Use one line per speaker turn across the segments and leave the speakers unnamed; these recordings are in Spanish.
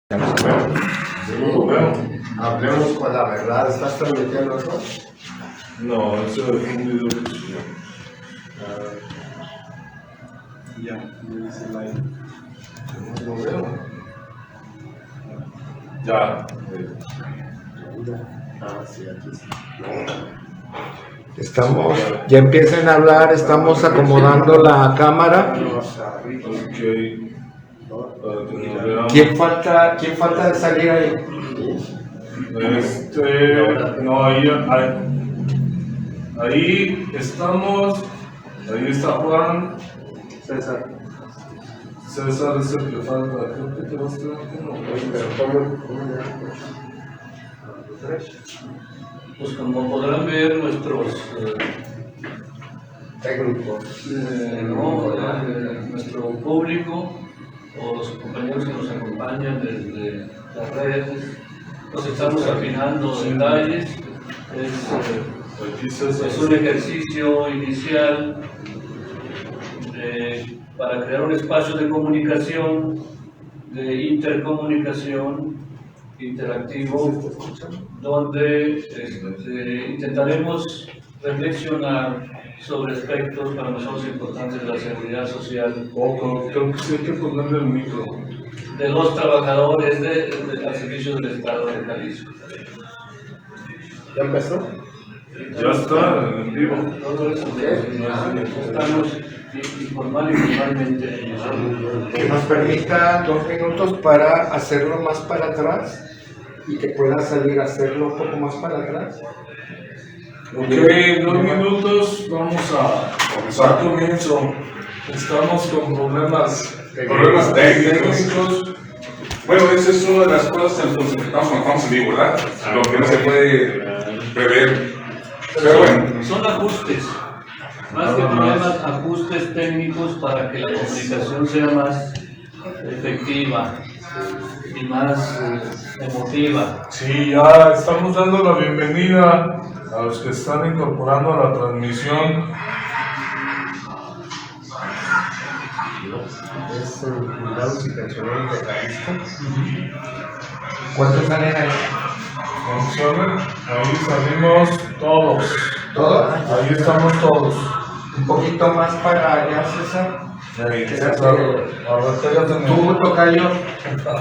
Ya no se ve.
Sí, bueno, hablemos con la verdad. ¿Estás transmitiendo eso?
No, eso es un video que subió.
Ya, dice live. No veo.
Ya.
Sí, aquí sí.
Estamos, ya empiezan a hablar, estamos acomodando la cámara.
Ok. Para que nos veamos.
¿Quién falta de salir ahí?
No, ahí estamos. Ahí está Juan.
César.
César es el que falta. Creo que te vas a tener que no.
Pero ¿cómo le dan?
Pues como podrán ver nuestros
Técnico.
nuestro público o los compañeros que nos acompañan desde las redes, pues estamos afinando detalles.
Aquí César.
Es un ejercicio inicial para crear un espacio de comunicación, de intercomunicación interactivo, donde intentaremos reflexionar sobre aspectos para nosotros importantes de la seguridad social
Creo que sí hay que ponerle el micro.
de los trabajadores al servicio del Estado de Jalisco.
¿Ya empezó?
Ya está en vivo.
Todo eso estamos informal y formalmente.
Que nos permita 2 minutos para hacerlo más para atrás y que pueda salir a hacerlo un poco más para atrás.
Ok, 2 minutos, vamos a dar comienzo. Estamos con problemas técnicos.
Bueno, esa es una de las cosas en las que estamos cuando estamos en vivo, ¿verdad? Lo que no se puede prever. Pero bueno,
Son ajustes, más que problemas, ajustes técnicos para que la comunicación sea más efectiva y más emotiva.
Sí, ya estamos dando la bienvenida a los que están incorporando a la transmisión.
Es Jubilados y Pensionados de Jalisco.
¿Cuántos salen ahí?
Funciona. Ahí salimos todos.
¿Todos?
Ahí estamos todos.
Un poquito más para allá, César.
Ahí, César. Ahorita ya tenemos.
Tú, tocayo,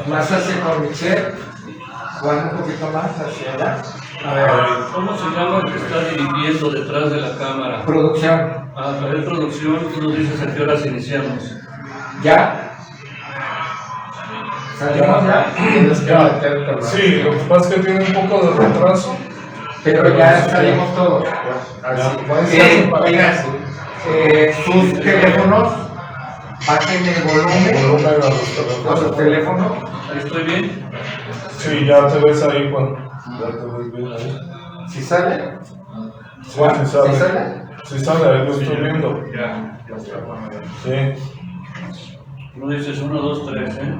más hacia Cormichel. Juan, un poquito más hacia allá. A ver,
¿Cómo se llama el que está dirigiendo detrás de la cámara?
producción.
A ver, producción, tú nos dices a qué horas iniciamos.
¿Ya? ¿Salimos ya?
Tienes que meterte más.
Sí, lo que pasa es que tiene un poco de retraso.
Pero ya salimos todos.
Así puede ser.
Oigan, sus teléfonos, bajen el volumen
Volumen a los
a su
teléfonos.
teléfono.
¿Ahí estoy bien?
Sí, ya te ves ahí, Juan. Ya te ves bien ahí.
¿Sí sale?
Sí, sí sale.
¿Sí sale?
Sí sale, ahí lo estoy viendo. Sí.
No dices 1, 2, 3, ¿eh?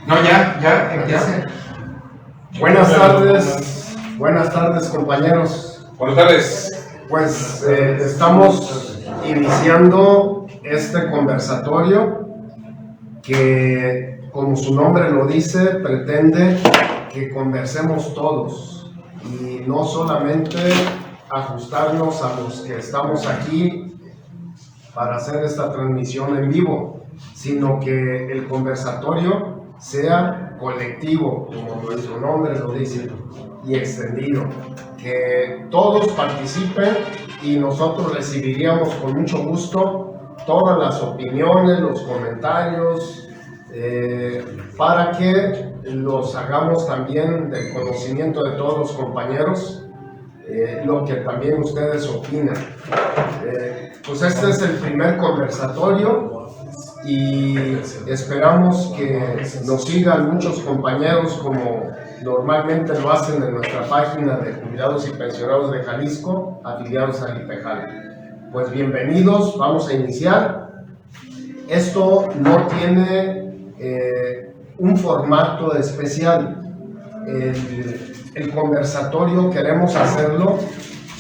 No, ya, empiecen.
Buenas tardes compañeros.
buenas tardes.
Pues estamos iniciando este conversatorio que, como su nombre lo dice, pretende que conversemos todos y no solamente ajustarnos a los que estamos aquí para hacer esta transmisión en vivo, sino que el conversatorio sea colectivo, como nuestro nombre lo dice, y extendido, que todos participen y nosotros recibiríamos con mucho gusto todas las opiniones, los comentarios, para que los hagamos también del conocimiento de todos los compañeros, lo que también ustedes opinan. Pues este es el primer conversatorio y esperamos que nos sigan muchos compañeros como normalmente lo hacen en nuestra página de Jubilados y Pensionados de Jalisco, afiliados al IPEJAL. Pues bienvenidos, vamos a iniciar. Esto no tiene un formato especial. El conversatorio queremos hacerlo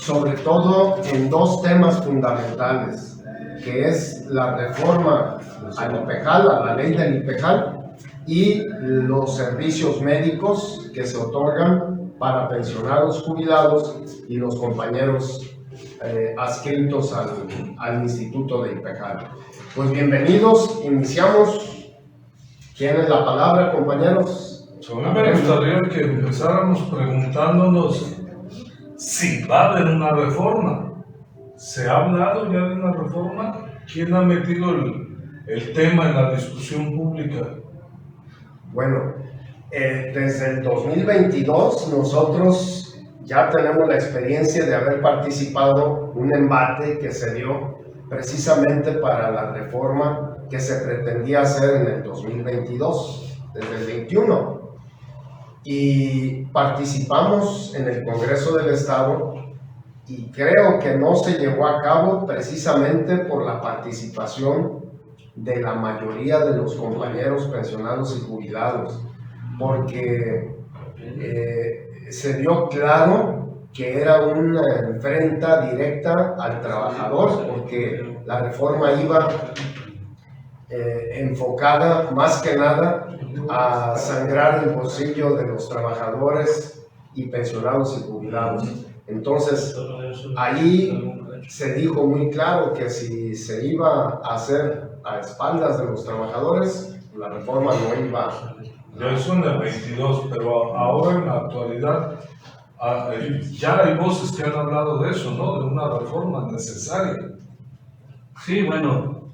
sobre todo en 2 temas fundamentales, que es la reforma al IPEJAL, a la ley del IPEJAL, y los servicios médicos que se otorgan para pensionados jubilados y los compañeros adscritos al Instituto de IPEJAL. Pues bienvenidos, iniciamos. ¿Tienen la palabra, compañeros?
A mí me gustaría que empezáramos preguntándonos si va a haber una reforma. ¿Se ha hablado ya de una reforma? ¿Quién ha metido el tema en la discusión pública?
Bueno, desde el 2022 nosotros ya tenemos la experiencia de haber participado en un embate que se dio precisamente para la reforma que se pretendía hacer en el 2022, desde el 21. Y participamos en el Congreso del Estado y creo que no se llevó a cabo precisamente por la participación de la mayoría de los compañeros pensionados y jubilados, porque se dio claro que era una afrenta directa al trabajador, porque la reforma iba enfocada más que nada a sangrar el bolsillo de los trabajadores y pensionados y jubilados. Entonces, ahí se dijo muy claro que si se iba a hacer a espaldas de los trabajadores, la reforma no iba.
Ya eso en el 22, pero ahora en la actualidad ya hay voces que han hablado de eso, ¿no? De una reforma necesaria.
Sí, bueno,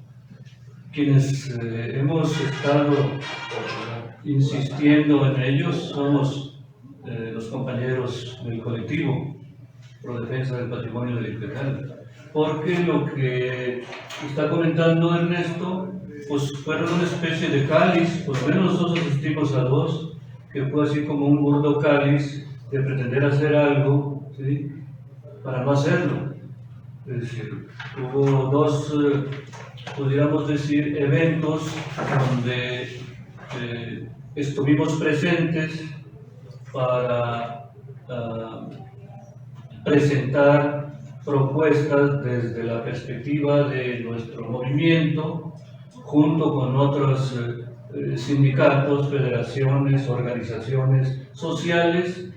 quienes hemos estado insistiendo en ellos somos los compañeros del colectivo Pro Defensa del Patrimonio del IPEJAL, porque lo que está comentando Ernesto, pues fueron una especie de cáliz, por lo menos nosotros asistimos a dos, que fue así como un burdo cáliz de pretender hacer algo, ¿sí?, para no hacerlo. Es decir, hubo dos, pudiéramos decir, eventos donde estuvimos presentes para presentar propuestas desde la perspectiva de nuestro movimiento, junto con otros sindicatos, federaciones, organizaciones sociales,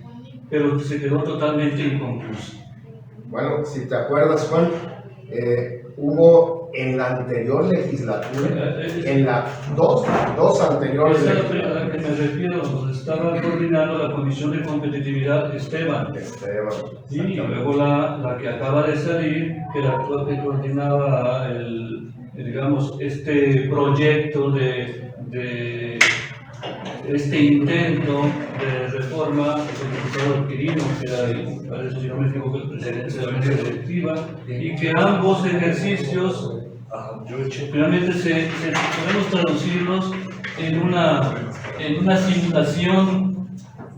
pero se quedó totalmente inconcluso.
Bueno, si te acuerdas, Juan, hubo en la anterior legislatura, en las dos anteriores
Esa es
legislaturas.
a la que me refiero, estaba coordinando la Comisión de Competitividad Esteban. Y luego la que acaba de salir, que la que coordinaba digamos, este proyecto de este intento de reforma del diputado Quirino, que era, parece, si no me equivoco, el presidente de la mesa directiva, y que ambos ejercicios finalmente podemos traducirlos en una simulación,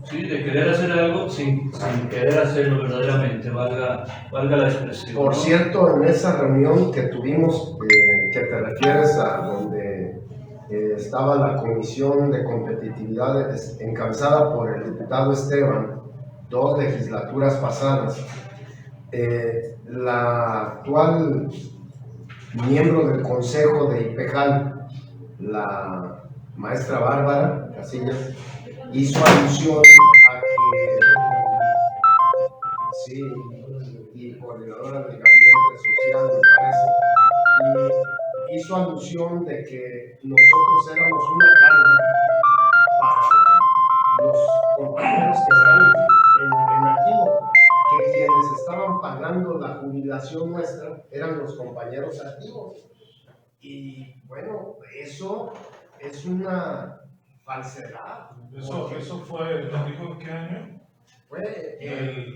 ¿sí?, de querer hacer algo sin querer hacerlo verdaderamente, valga la expresión.
Por cierto, en esa reunión que tuvimos, que te refieres a donde estaba la Comisión de Competitividad encabezada por el diputado Esteban, dos legislaturas pasadas, la actual miembro del Consejo de IPEJAL, la maestra Bárbara Casillas, hizo alusión a que, sí, y coordinadora del Gabinete Social, me parece, y hizo alusión de que nosotros éramos una carga para los compañeros que están en activo, que quienes estaban pagando la jubilación nuestra eran los compañeros activos. Y bueno, eso es una falsedad.
Eso fue, ¿lo dijo en qué año?
Fue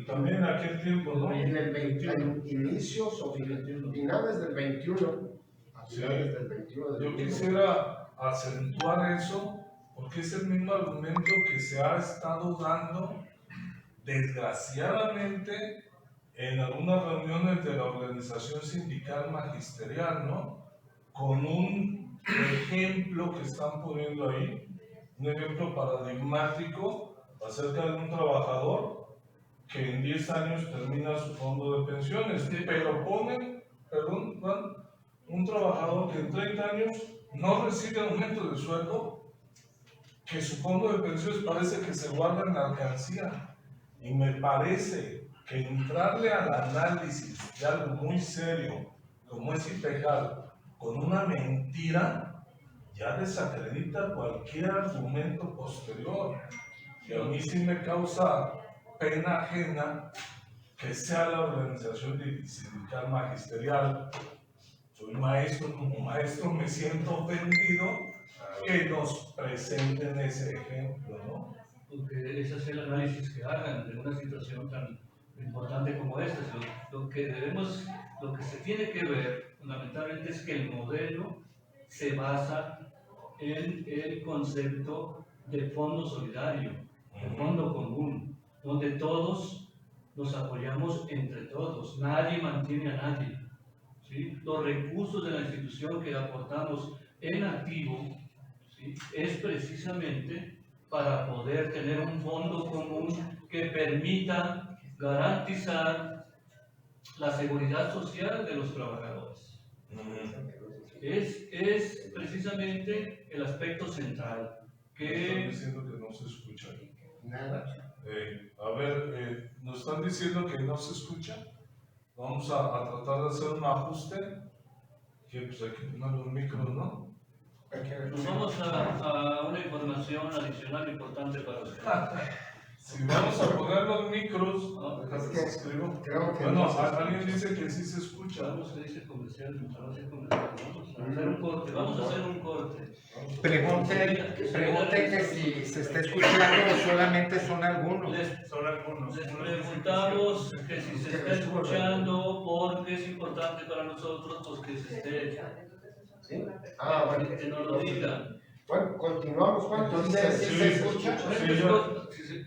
También en aquel tiempo, ¿no?
en el 21, inicios o finales del 21.
Sí. Yo quisiera acentuar eso porque es el mismo argumento que se ha estado dando, desgraciadamente, en algunas reuniones de la organización sindical magisterial, ¿no? Con un ejemplo que están poniendo ahí, un ejemplo paradigmático acerca de un trabajador que en 10 años termina su fondo de pensiones, pero ponen, perdón, Juan, un trabajador que en 30 años no recibe aumento de sueldo que su fondo de pensiones parece que se guarda en la alcancía. Y me parece que entrarle al análisis de algo muy serio, como es IPEJAL, con una mentira, ya desacredita cualquier argumento posterior. Y a mí sí me causa pena ajena que sea la organización sindical magisterial. Soy maestro, como maestro me siento ofendido que nos presenten ese ejemplo, ¿no?
Porque ese es el análisis que hagan de una situación tan importante como esta. Lo que se tiene que ver fundamentalmente es que el modelo se basa en el concepto de fondo solidario, de fondo común, donde todos nos apoyamos entre todos, nadie mantiene a nadie. ¿Sí? Los recursos de la institución que aportamos en activo, ¿sí?, es precisamente para poder tener un fondo común que permita garantizar la seguridad social de los trabajadores. Es precisamente el aspecto central.
Están diciendo que no se escucha.
Nada.
A ver, nos están diciendo que no se escucha. Vamos a tratar de hacer un ajuste. Que pues hay que poner los micros, ¿no?
Nos vamos a una información adicional importante para usted.
Si vamos a poner los micros,
Es que
escribo.
creo que
Bueno,
no se
alguien dice que sí se escucha.
Vamos a dice comercial, vamos a hacer un corte, vamos a hacer un corte.
Pregunte que si se está escuchando o solamente son algunos.
Les preguntamos que si se está escuchando, porque es importante para nosotros pues, que se esté.
¿Sí? Ah, bueno.
Que nos lo digan.
Bueno, continuamos. ¿Cuánto dice?
Entonces,
¿Sí
¿sí se escucha?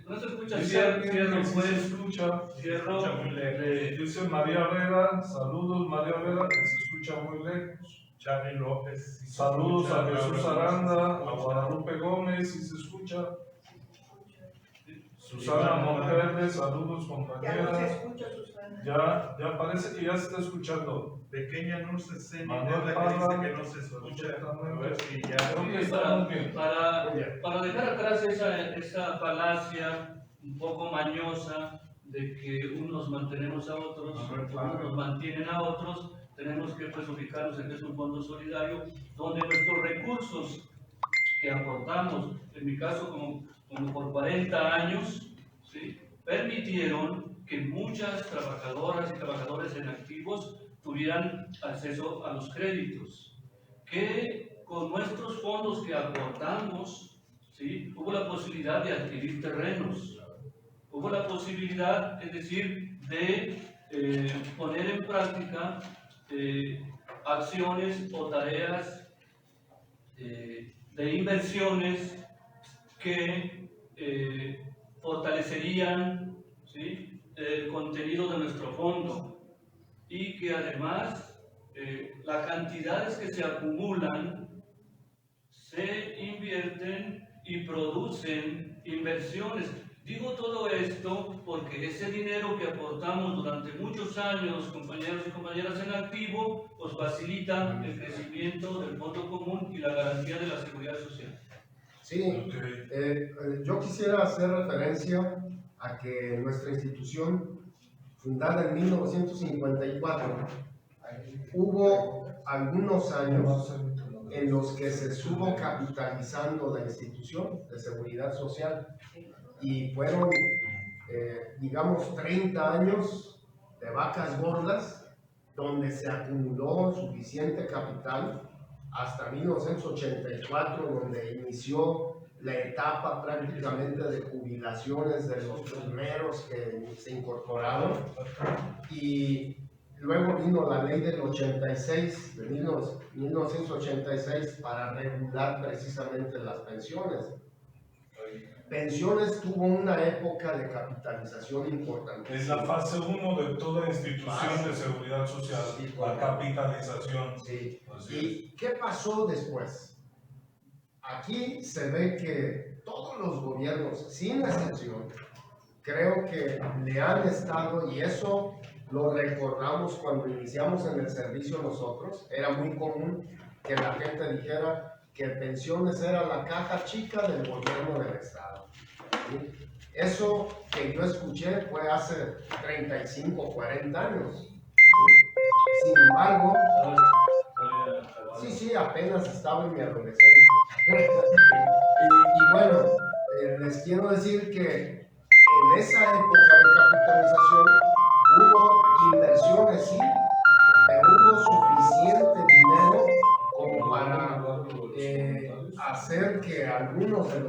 No se escucha, cierro
se
pues,
escucha.
cierro.
Dice María Vera, saludos María Vera, que se escucha muy lejos.
Charly López.
Saludos a Jesús Aranda, a Guadalupe Gómez, si se escucha. Susana Monterde, saludos
Ya no se
compañera.
escucha, Susana.
Ya parece que ya se está escuchando.
Pequeña Nurse Ceni,
Manuel
es la que
Parra,
dice que no se escucha. A ver si ya.
Creo que estamos bien.
Para dejar atrás esa falacia un poco mañosa de que unos mantenemos a otros, unos mantienen a otros, tenemos que pues, ubicarnos en que es un fondo solidario donde nuestros recursos que aportamos, en mi caso como por 40 años, ¿sí?, permitieron que muchas trabajadoras y trabajadores en activos tuvieran acceso a los créditos, que con nuestros fondos que aportamos, ¿sí?, hubo la posibilidad de adquirir terrenos, hubo la posibilidad, es decir, de poner en práctica acciones o tareas de inversiones que fortalecerían, ¿sí?, el contenido de nuestro fondo y que además las cantidades que se acumulan se invierten y producen inversiones. Digo todo esto porque ese dinero que aportamos durante muchos años, compañeros y compañeras en activo, pues facilita el crecimiento del fondo común y la garantía de la seguridad social.
Sí, yo quisiera hacer referencia a que nuestra institución, fundada en 1954, hubo algunos años en los que se estuvo capitalizando la institución de seguridad social y fueron, digamos, 30 años de vacas gordas donde se acumuló suficiente capital hasta 1984, donde inició la etapa prácticamente de jubilaciones de los primeros que se incorporaron, y luego vino la ley del 86, de 1986, para regular precisamente las pensiones. Pensiones tuvo una época de capitalización importante.
Es la fase 1 de toda institución de seguridad social,
Sí,
la capitalización.
Sí.
Así
¿Y qué pasó después? Aquí se ve que todos los gobiernos, sin excepción, creo que le han estado, y eso lo recordamos cuando iniciamos en el servicio nosotros, era muy común que la gente dijera que pensiones era la caja chica del gobierno del estado. ¿Sí? Eso que yo escuché fue hace 35, 40 años. ¿Sí? Sin embargo, sí, apenas estaba en mi adolescencia. y bueno, les quiero decir que en esa época de capitalización hubo inversiones, sí, pero hubo suficiente dinero como para hacer que algunos de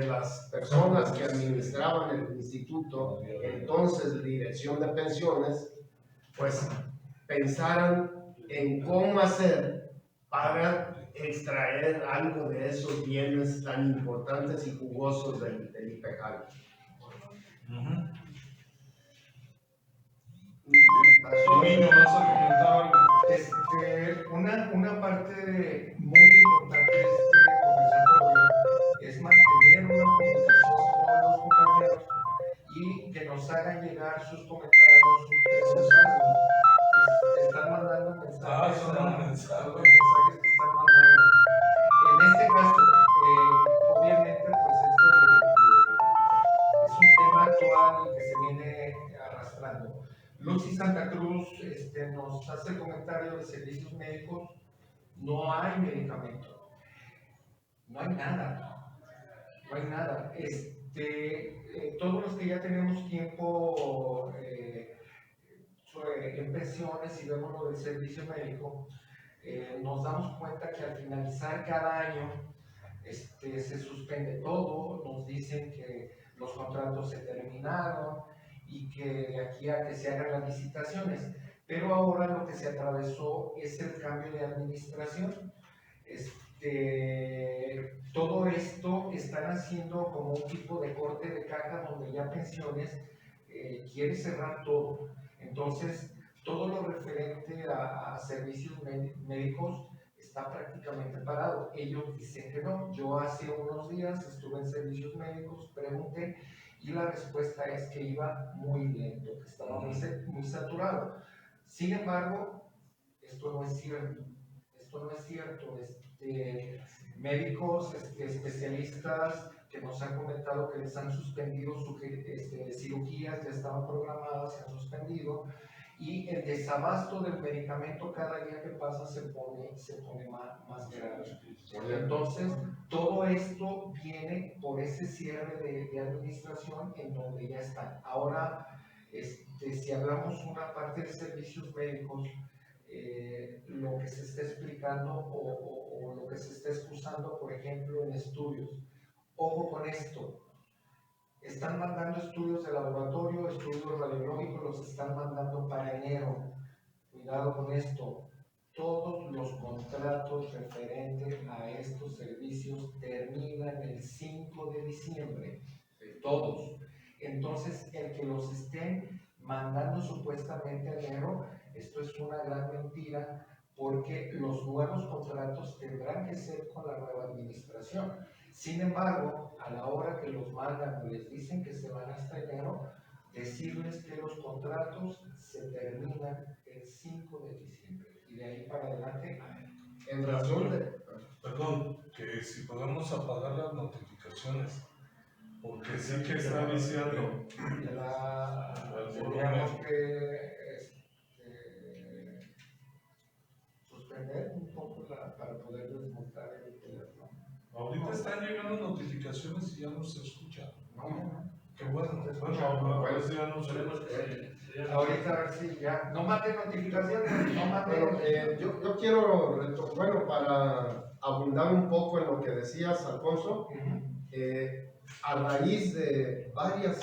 las personas que administraban el instituto, entonces Dirección de Pensiones, pues pensaran en cómo hacer para extraer algo de esos bienes tan importantes y jugosos del IPEJAL.
Niño, ¿vas a comentar algo?
Una parte muy importante de este conversatorio es mantener una comunicación con los compañeros y que nos hagan llegar sus comentarios, sus preguntas. Están mandando mensajes,
son los mensajes.
los mensajes que están mandando. En este caso, obviamente, pues esto es un tema actual y que se viene arrastrando. Lucy Santa Cruz nos hace el comentario de servicios médicos. No hay medicamento, no hay nada, no hay nada. Todos los que ya tenemos tiempo en pensiones y vemos lo del servicio médico, nos damos cuenta que al finalizar cada año se suspende todo, nos dicen que los contratos se terminaron y que de aquí a que se hagan las licitaciones. Pero ahora lo que se atravesó es el cambio de administración. Todo esto están haciendo como un tipo de corte de caja donde ya pensiones quiere cerrar todo. Entonces, todo lo referente a servicios médicos está prácticamente parado. Ellos dicen que no. Yo hace unos días estuve en servicios médicos, pregunté y la respuesta es que iba muy lento, que estaba muy saturado. Sin embargo, esto no es cierto. Esto no es cierto. Médicos, especialistas que nos han comentado que les han suspendido cirugías, ya estaban programadas, se han suspendido, y el desabasto del medicamento cada día que pasa se pone más grave. Entonces, todo esto viene por ese cierre de administración en donde ya están. Ahora, si hablamos una parte de servicios médicos, lo que se está explicando o lo que se está excusando, por ejemplo, en estudios. Ojo con esto, están mandando estudios de laboratorio, estudios radiológicos, los están mandando para enero. Cuidado con esto, todos los contratos referentes a estos servicios terminan el 5 de diciembre, todos. Entonces, el que los estén mandando supuestamente a enero, esto es una gran mentira, porque los nuevos contratos tendrán que ser con la nueva administración. Sin embargo, a la hora que los mandan y les dicen que se van hasta enero, decirles que los contratos se terminan el 5 de diciembre y de ahí para adelante.
En razón de...
Perdón, que si podemos apagar las notificaciones, porque sí que está viciando.
Tendríamos que suspender un poco para poder desmontar el teléfono.
Ahorita están llegando notificaciones y ya no se escucha.
No.
Qué bueno. Bueno, a ver si ya no se
Ahorita a ver si ya. No mate notificaciones, no mate.
Bueno, yo quiero, para abundar un poco en lo que decías, Alfonso, a raíz de varias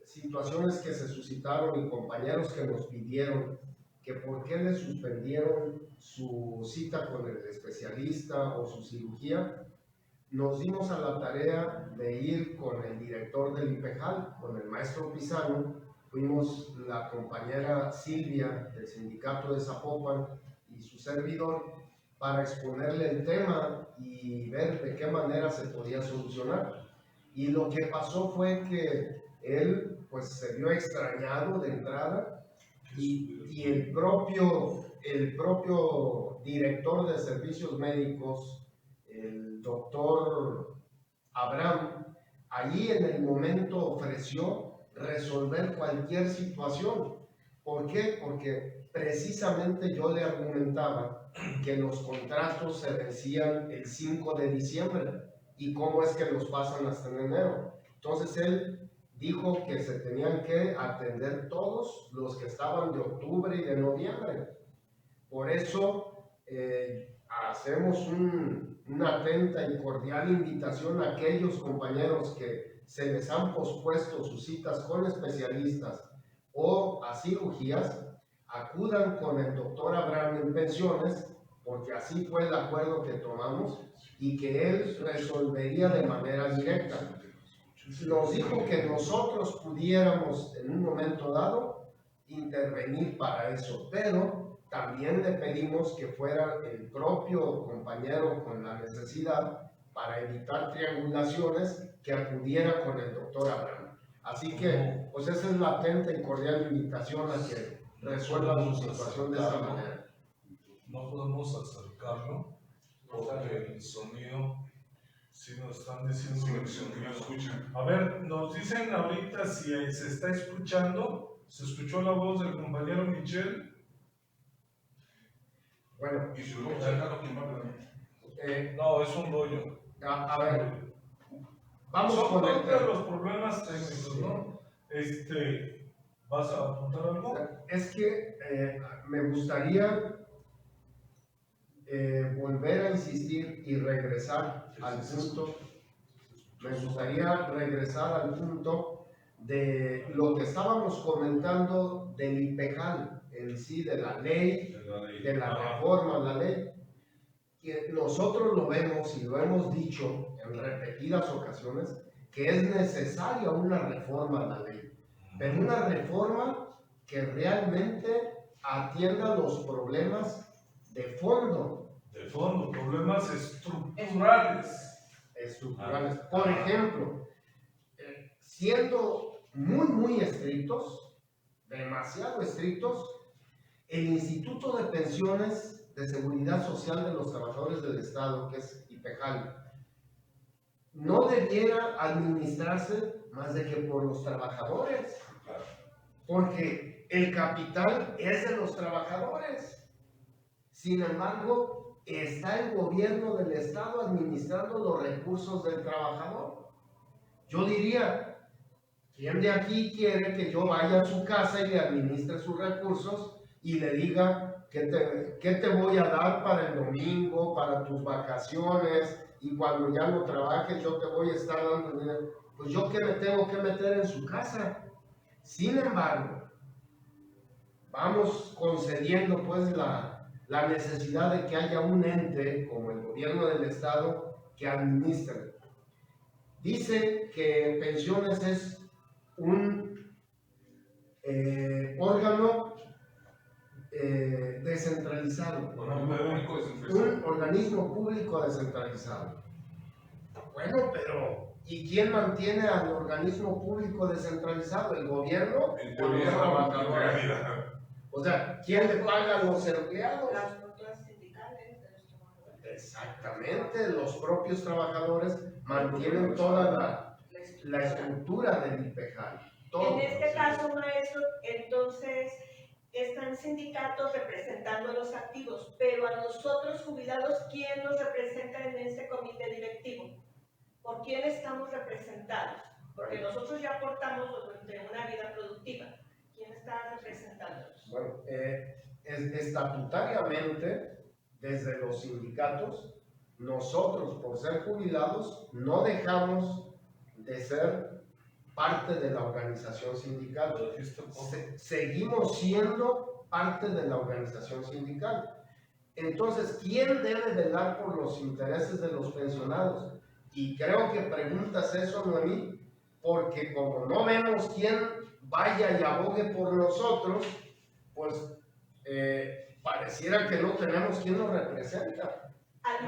situaciones que se suscitaron y compañeros que nos pidieron que por qué le suspendieron su cita con el especialista o su cirugía, nos dimos a la tarea de ir con el director del IPEJAL, con el maestro Pizarro. Fuimos la compañera Silvia del sindicato de Zapopan y su servidor para exponerle el tema y ver de qué manera se podía solucionar. Y lo que pasó fue que él pues se vio extrañado de entrada y el propio director de servicios médicos el doctor Abraham, allí en el momento ofreció resolver cualquier situación. ¿Por qué? Porque precisamente yo le argumentaba que los contratos se vencían el 5 de diciembre y cómo es que los pasan hasta en enero. Entonces él dijo que se tenían que atender todos los que estaban de octubre y de noviembre. Por eso hacemos una atenta y cordial invitación a aquellos compañeros que se les han pospuesto sus citas con especialistas o a cirugías, acudan con el doctor Abraham en pensiones, porque así fue el acuerdo que tomamos y que él resolvería de manera directa. Nos dijo que nosotros pudiéramos en un momento dado intervenir para eso, pero también le pedimos que fuera el propio compañero con la necesidad para evitar triangulaciones que acudiera con el doctor Abraham. Así que, pues esa es la atenta y cordial invitación a que resuelvan su situación de esa manera.
No podemos acercarlo porque el sonido, si nos están diciendo que el
Sí, que no
sonido.
escuchan.
A ver, nos dicen ahorita si se está escuchando. ¿Se escuchó la voz del compañero Michel?
Bueno,
Y si lo vamos a dejar, ¿quién va a hablar?
No, es un rollo.
a ver, vamos
Son
con
parte de
el...
los problemas técnicos, ¿no? ¿Vas a apuntar algo?
Es que me gustaría volver a insistir y regresar al punto. Me gustaría regresar al punto de lo que estábamos comentando del IPEJAL en sí, de la ley, de la reforma a la ley. Que nosotros lo vemos y lo hemos dicho en repetidas ocasiones que es necesaria una reforma a la ley, pero una reforma que realmente atienda los problemas de fondo.
De fondo, problemas estructurales.
Por ejemplo, siendo muy estrictos, demasiado estrictos, el Instituto de Pensiones de Seguridad Social de los Trabajadores del Estado, que es IPEJAL, no debiera administrarse más de que por los trabajadores, porque el capital es de los trabajadores. Sin embargo, está el gobierno del Estado administrando los recursos del trabajador. Yo diría, ¿quién de aquí quiere que yo vaya a su casa y le administre sus recursos y le diga qué te voy a dar para el domingo, para tus vacaciones, y cuando ya no trabajes yo te voy a estar dando dinero? Pues yo, ¿qué me tengo que meter en su casa? Sin embargo, vamos concediendo pues la necesidad de que haya un ente como el gobierno del Estado que administre. Dice que Pensiones es un órgano descentralizado, un organismo público descentralizado. Bueno, pero ¿y quién mantiene al organismo público descentralizado? ¿El gobierno?
En
¿O
teoría,
los
en
trabajadores?
realidad.
O sea, ¿quién le paga a los empleados?
Las mutuas sindicales de los trabajadores.
Exactamente, los propios trabajadores mantienen toda la estructura del IPEJAL.
En este caso, maestro, entonces están sindicatos representando a los activos, pero a nosotros jubilados, ¿quién nos representa en este comité directivo? ¿Por quién estamos representados? Porque nosotros ya aportamos durante una vida productiva. ¿Quién está representándonos?
Bueno, estatutariamente, desde los sindicatos, nosotros, por ser jubilados, no dejamos de ser parte de la organización sindical. Seguimos siendo parte de la organización sindical. Entonces, ¿quién debe velar por los intereses de los pensionados? Y creo que preguntas eso, Noemí, porque como no vemos quién vaya y abogue por nosotros, pues pareciera que no tenemos quien nos representa.
Al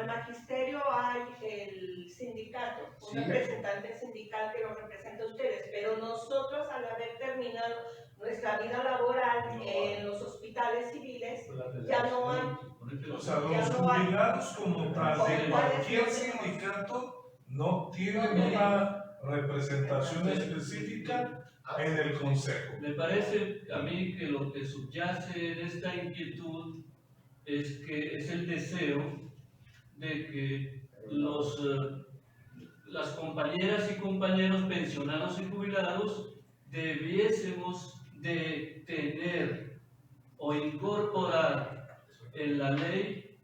magisterio hay el sindicato, un
Sí.
representante sindical que los representa a ustedes, pero nosotros, al haber terminado nuestra vida laboral en los hospitales civiles, ya no hay.
solamente
O sea,
Ya
los
no hay.
jubilados como tal de
Sí.
cualquier
Sí.
sindicato no tienen una representación específica en el consejo.
Me parece a mí que lo que subyace en esta inquietud es que es el deseo de que las compañeras y compañeros pensionados y jubilados debiésemos de tener o incorporar en la ley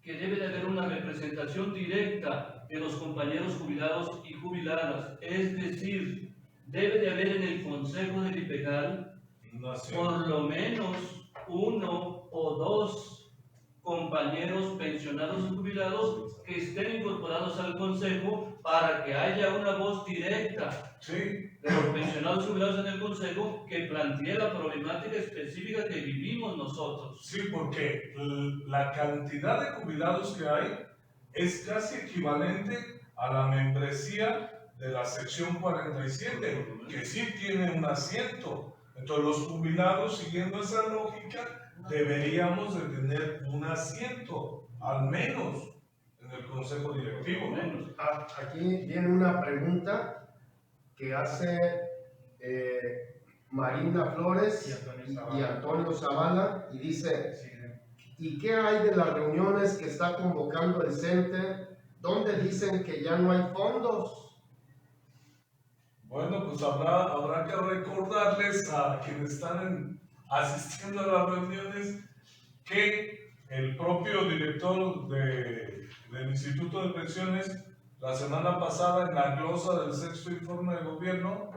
que debe de haber una representación directa de los compañeros jubilados y jubiladas, es decir, debe de haber en el Consejo del IPEJAL
No sé.
por lo menos uno o dos compañeros pensionados y jubilados que estén incorporados al Consejo para que haya una voz directa
Sí,
de los pensionados y jubilados en el Consejo que plantee la problemática específica que vivimos nosotros.
sí, porque la cantidad de jubilados que hay es casi equivalente a la membresía de la sección 47, que sí tiene un asiento. Entonces los jubilados, siguiendo esa lógica, deberíamos de tener un asiento, al menos en el consejo directivo.
Menos.
Aquí viene una pregunta que hace Marina Flores y Antonio Zavala y dice: ¿y qué hay de las reuniones que está convocando el CENTE donde dicen que ya no hay fondos?
Bueno, pues habrá que recordarles a quienes están asistiendo a las reuniones que el propio director del Instituto de Pensiones la semana pasada en la glosa del sexto informe de gobierno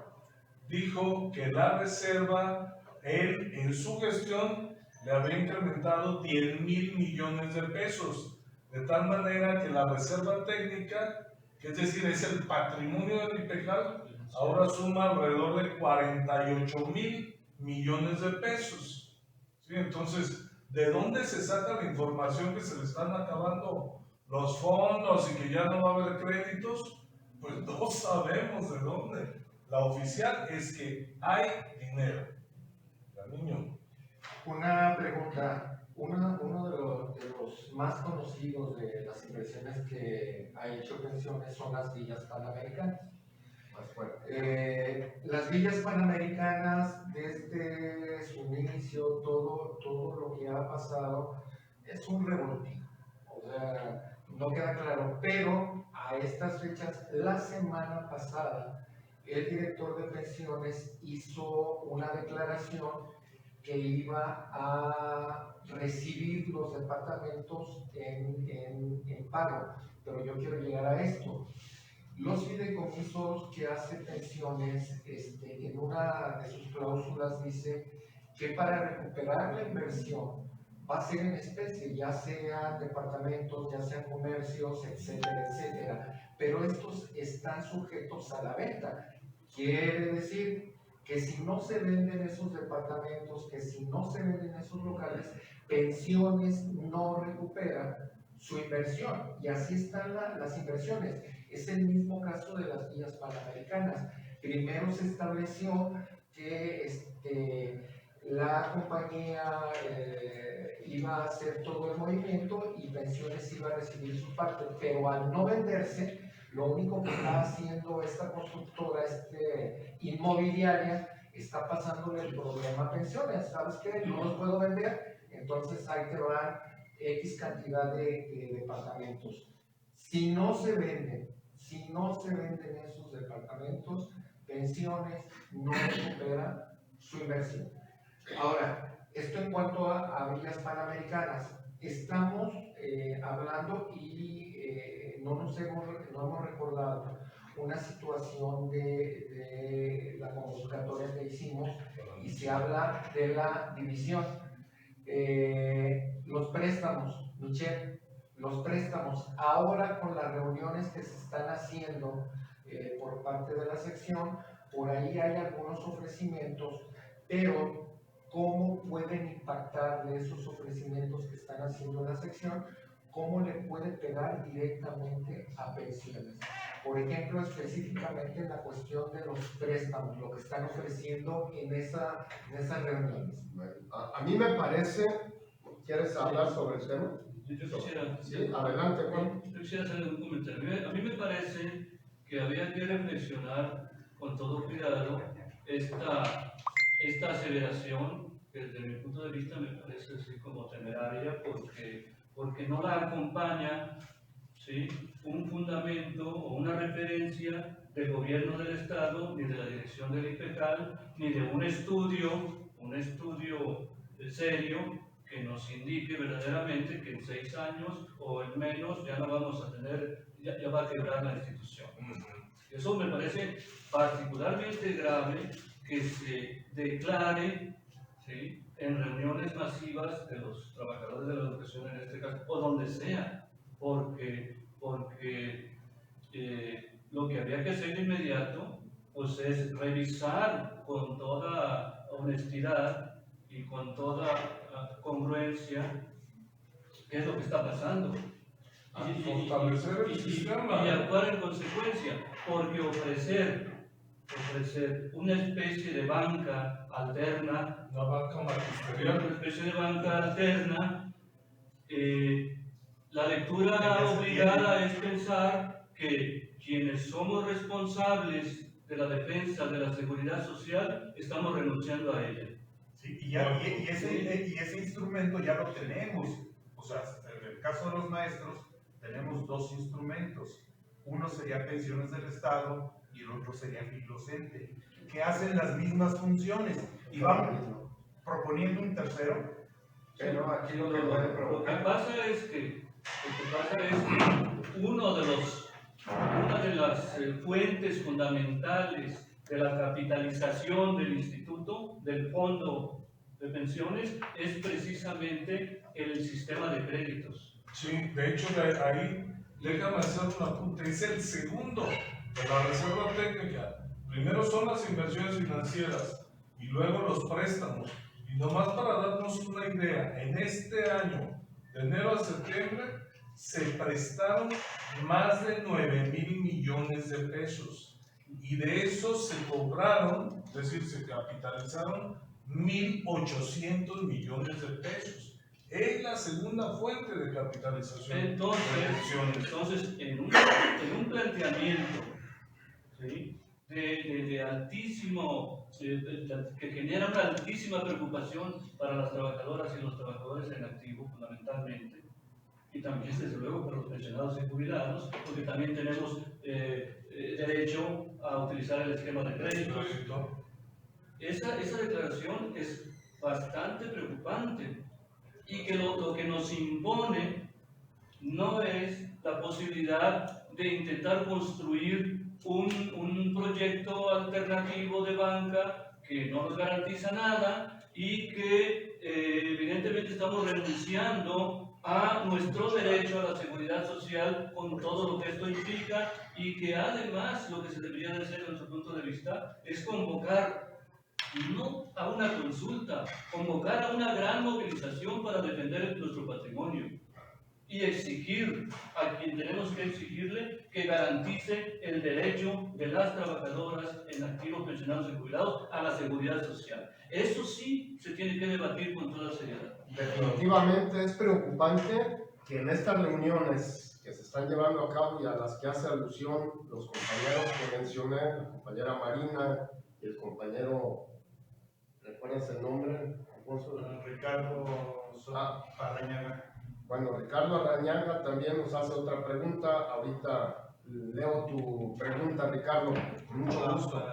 dijo que la reserva, él en su gestión le había incrementado 10,000 millones de pesos, de tal manera que la reserva técnica, que es decir, es el patrimonio del IPEJAL, ahora suma alrededor de 48,000 millones de pesos. ¿Sí? Entonces, ¿de dónde se saca la información que se le están acabando los fondos y que ya no va a haber créditos? Pues no sabemos de dónde. La oficial es que hay dinero. La niño.
Una pregunta, uno de los más conocidos de las inversiones que ha hecho pensiones son las villas panamericanas.
Más fuerte.
Las villas panamericanas, desde su inicio, todo lo que ha pasado es un revoltijo. O sea, no queda claro, pero a estas fechas, la semana pasada, el director de pensiones hizo una declaración que iba a recibir los departamentos en pago. Pero yo quiero llegar a esto. Los fideicomisos que hace pensiones, en una de sus cláusulas dice que para recuperar la inversión va a ser en especie, ya sean departamentos, ya sean comercios, etcétera, etcétera. Pero estos están sujetos a la venta. Quiere decir que si no se venden esos departamentos, que si no se venden esos locales, pensiones no recupera su inversión. Y así están las inversiones. Es el mismo caso de las villas panamericanas. Primero se estableció que la compañía iba a hacer todo el movimiento y pensiones iba a recibir su parte, pero al no venderse, lo único que está haciendo esta constructora inmobiliaria está pasándole el problema a pensiones. ¿Sabes qué? No los puedo vender, entonces ahí te van X cantidad de departamentos. Si no se venden esos departamentos, pensiones no recuperan su inversión. Ahora, esto en cuanto a villas panamericanas. Estamos hablando y no hemos recordado una situación de la convocatoria que hicimos y se habla de la división. Los préstamos, Michelle, los préstamos, ahora con las reuniones que se están haciendo por parte de la sección, por ahí hay algunos ofrecimientos, pero ¿cómo pueden impactar de esos ofrecimientos que están haciendo la sección? ¿Cómo le puede pegar directamente a pensiones? Por ejemplo, específicamente en la cuestión de los préstamos, lo que están ofreciendo en esas reuniones.
A mí me parece, ¿Quieres hablar sobre el tema?
Yo quisiera,
Sí, adelante, Juan.
yo quisiera hacer un comentario. A mí me parece que había que reflexionar con todo cuidado esta aceleración, que desde mi punto de vista me parece así como temeraria, porque no la acompaña, ¿sí?, un fundamento o una referencia del gobierno del Estado, ni de la dirección del IPEJAL, ni de un estudio serio que nos indique verdaderamente que en 6 años o en menos ya no vamos a tener, ya va a quebrar la institución. Eso me parece particularmente grave que se declare, ¿sí?, en reuniones masivas de los trabajadores de la educación en este caso, o donde sea, porque lo que había que hacer de inmediato pues es revisar con toda honestidad y con toda congruencia qué es lo que está pasando
Fortalecer el sistema.
y actuar en consecuencia, porque ofrecer una especie de banca alterna,
La banca magisterial.
La lectura obligada es pensar que quienes somos responsables de la defensa de la seguridad social estamos renunciando a ella.
Sí, y ese instrumento ya lo tenemos. O sea, en el caso de los maestros, tenemos 2 instrumentos. Uno sería pensiones del Estado y el otro sería Filocente, que hacen las mismas funciones. Y vamos proponiendo un tercero.
Pero aquí lo que puede
Lo que
provocar.
pasa es que una de las fuentes fundamentales de la capitalización del instituto, del fondo de pensiones, es precisamente el sistema de créditos.
Sí, de hecho, de ahí, déjame hacer un apunte, es el segundo de la reserva técnica. Primero son las inversiones financieras y luego los préstamos. Y nomás para darnos una idea, en este año, de enero a septiembre, se prestaron más de 9,000 millones de pesos. Y de esos se cobraron, es decir, se capitalizaron 1,800 millones de pesos. Es la segunda fuente de capitalización de pensiones.
Entonces en un planteamiento, ¿sí?, de altísimo, que genera una altísima preocupación para las trabajadoras y los trabajadores en activo, fundamentalmente, y también, desde luego, para los pensionados y jubilados, porque también tenemos derecho a utilizar el esquema de crédito. Esa declaración es bastante preocupante y que lo que nos impone no es la posibilidad de intentar construir un proyecto alternativo de banca que no nos garantiza nada y que evidentemente estamos renunciando a nuestro derecho a la seguridad social con todo lo que esto implica, y que además lo que se debería de hacer desde nuestro punto de vista es convocar no a una consulta, convocar a una gran movilización para defender nuestro patrimonio y exigir a quien tenemos que exigirle que garantice el derecho de las trabajadoras en activos, pensionados y jubilados a la seguridad social. Eso sí se tiene que debatir con toda seriedad.
Definitivamente es preocupante que en estas reuniones que se están llevando a cabo y a las que hace alusión los compañeros que mencioné, la compañera Marina y el compañero, ¿recuerdas el nombre, Alfonso?
Ricardo Arrañaga.
Bueno, Ricardo Arrañaga también nos hace otra pregunta. Ahorita leo tu pregunta, Ricardo, con mucho gusto.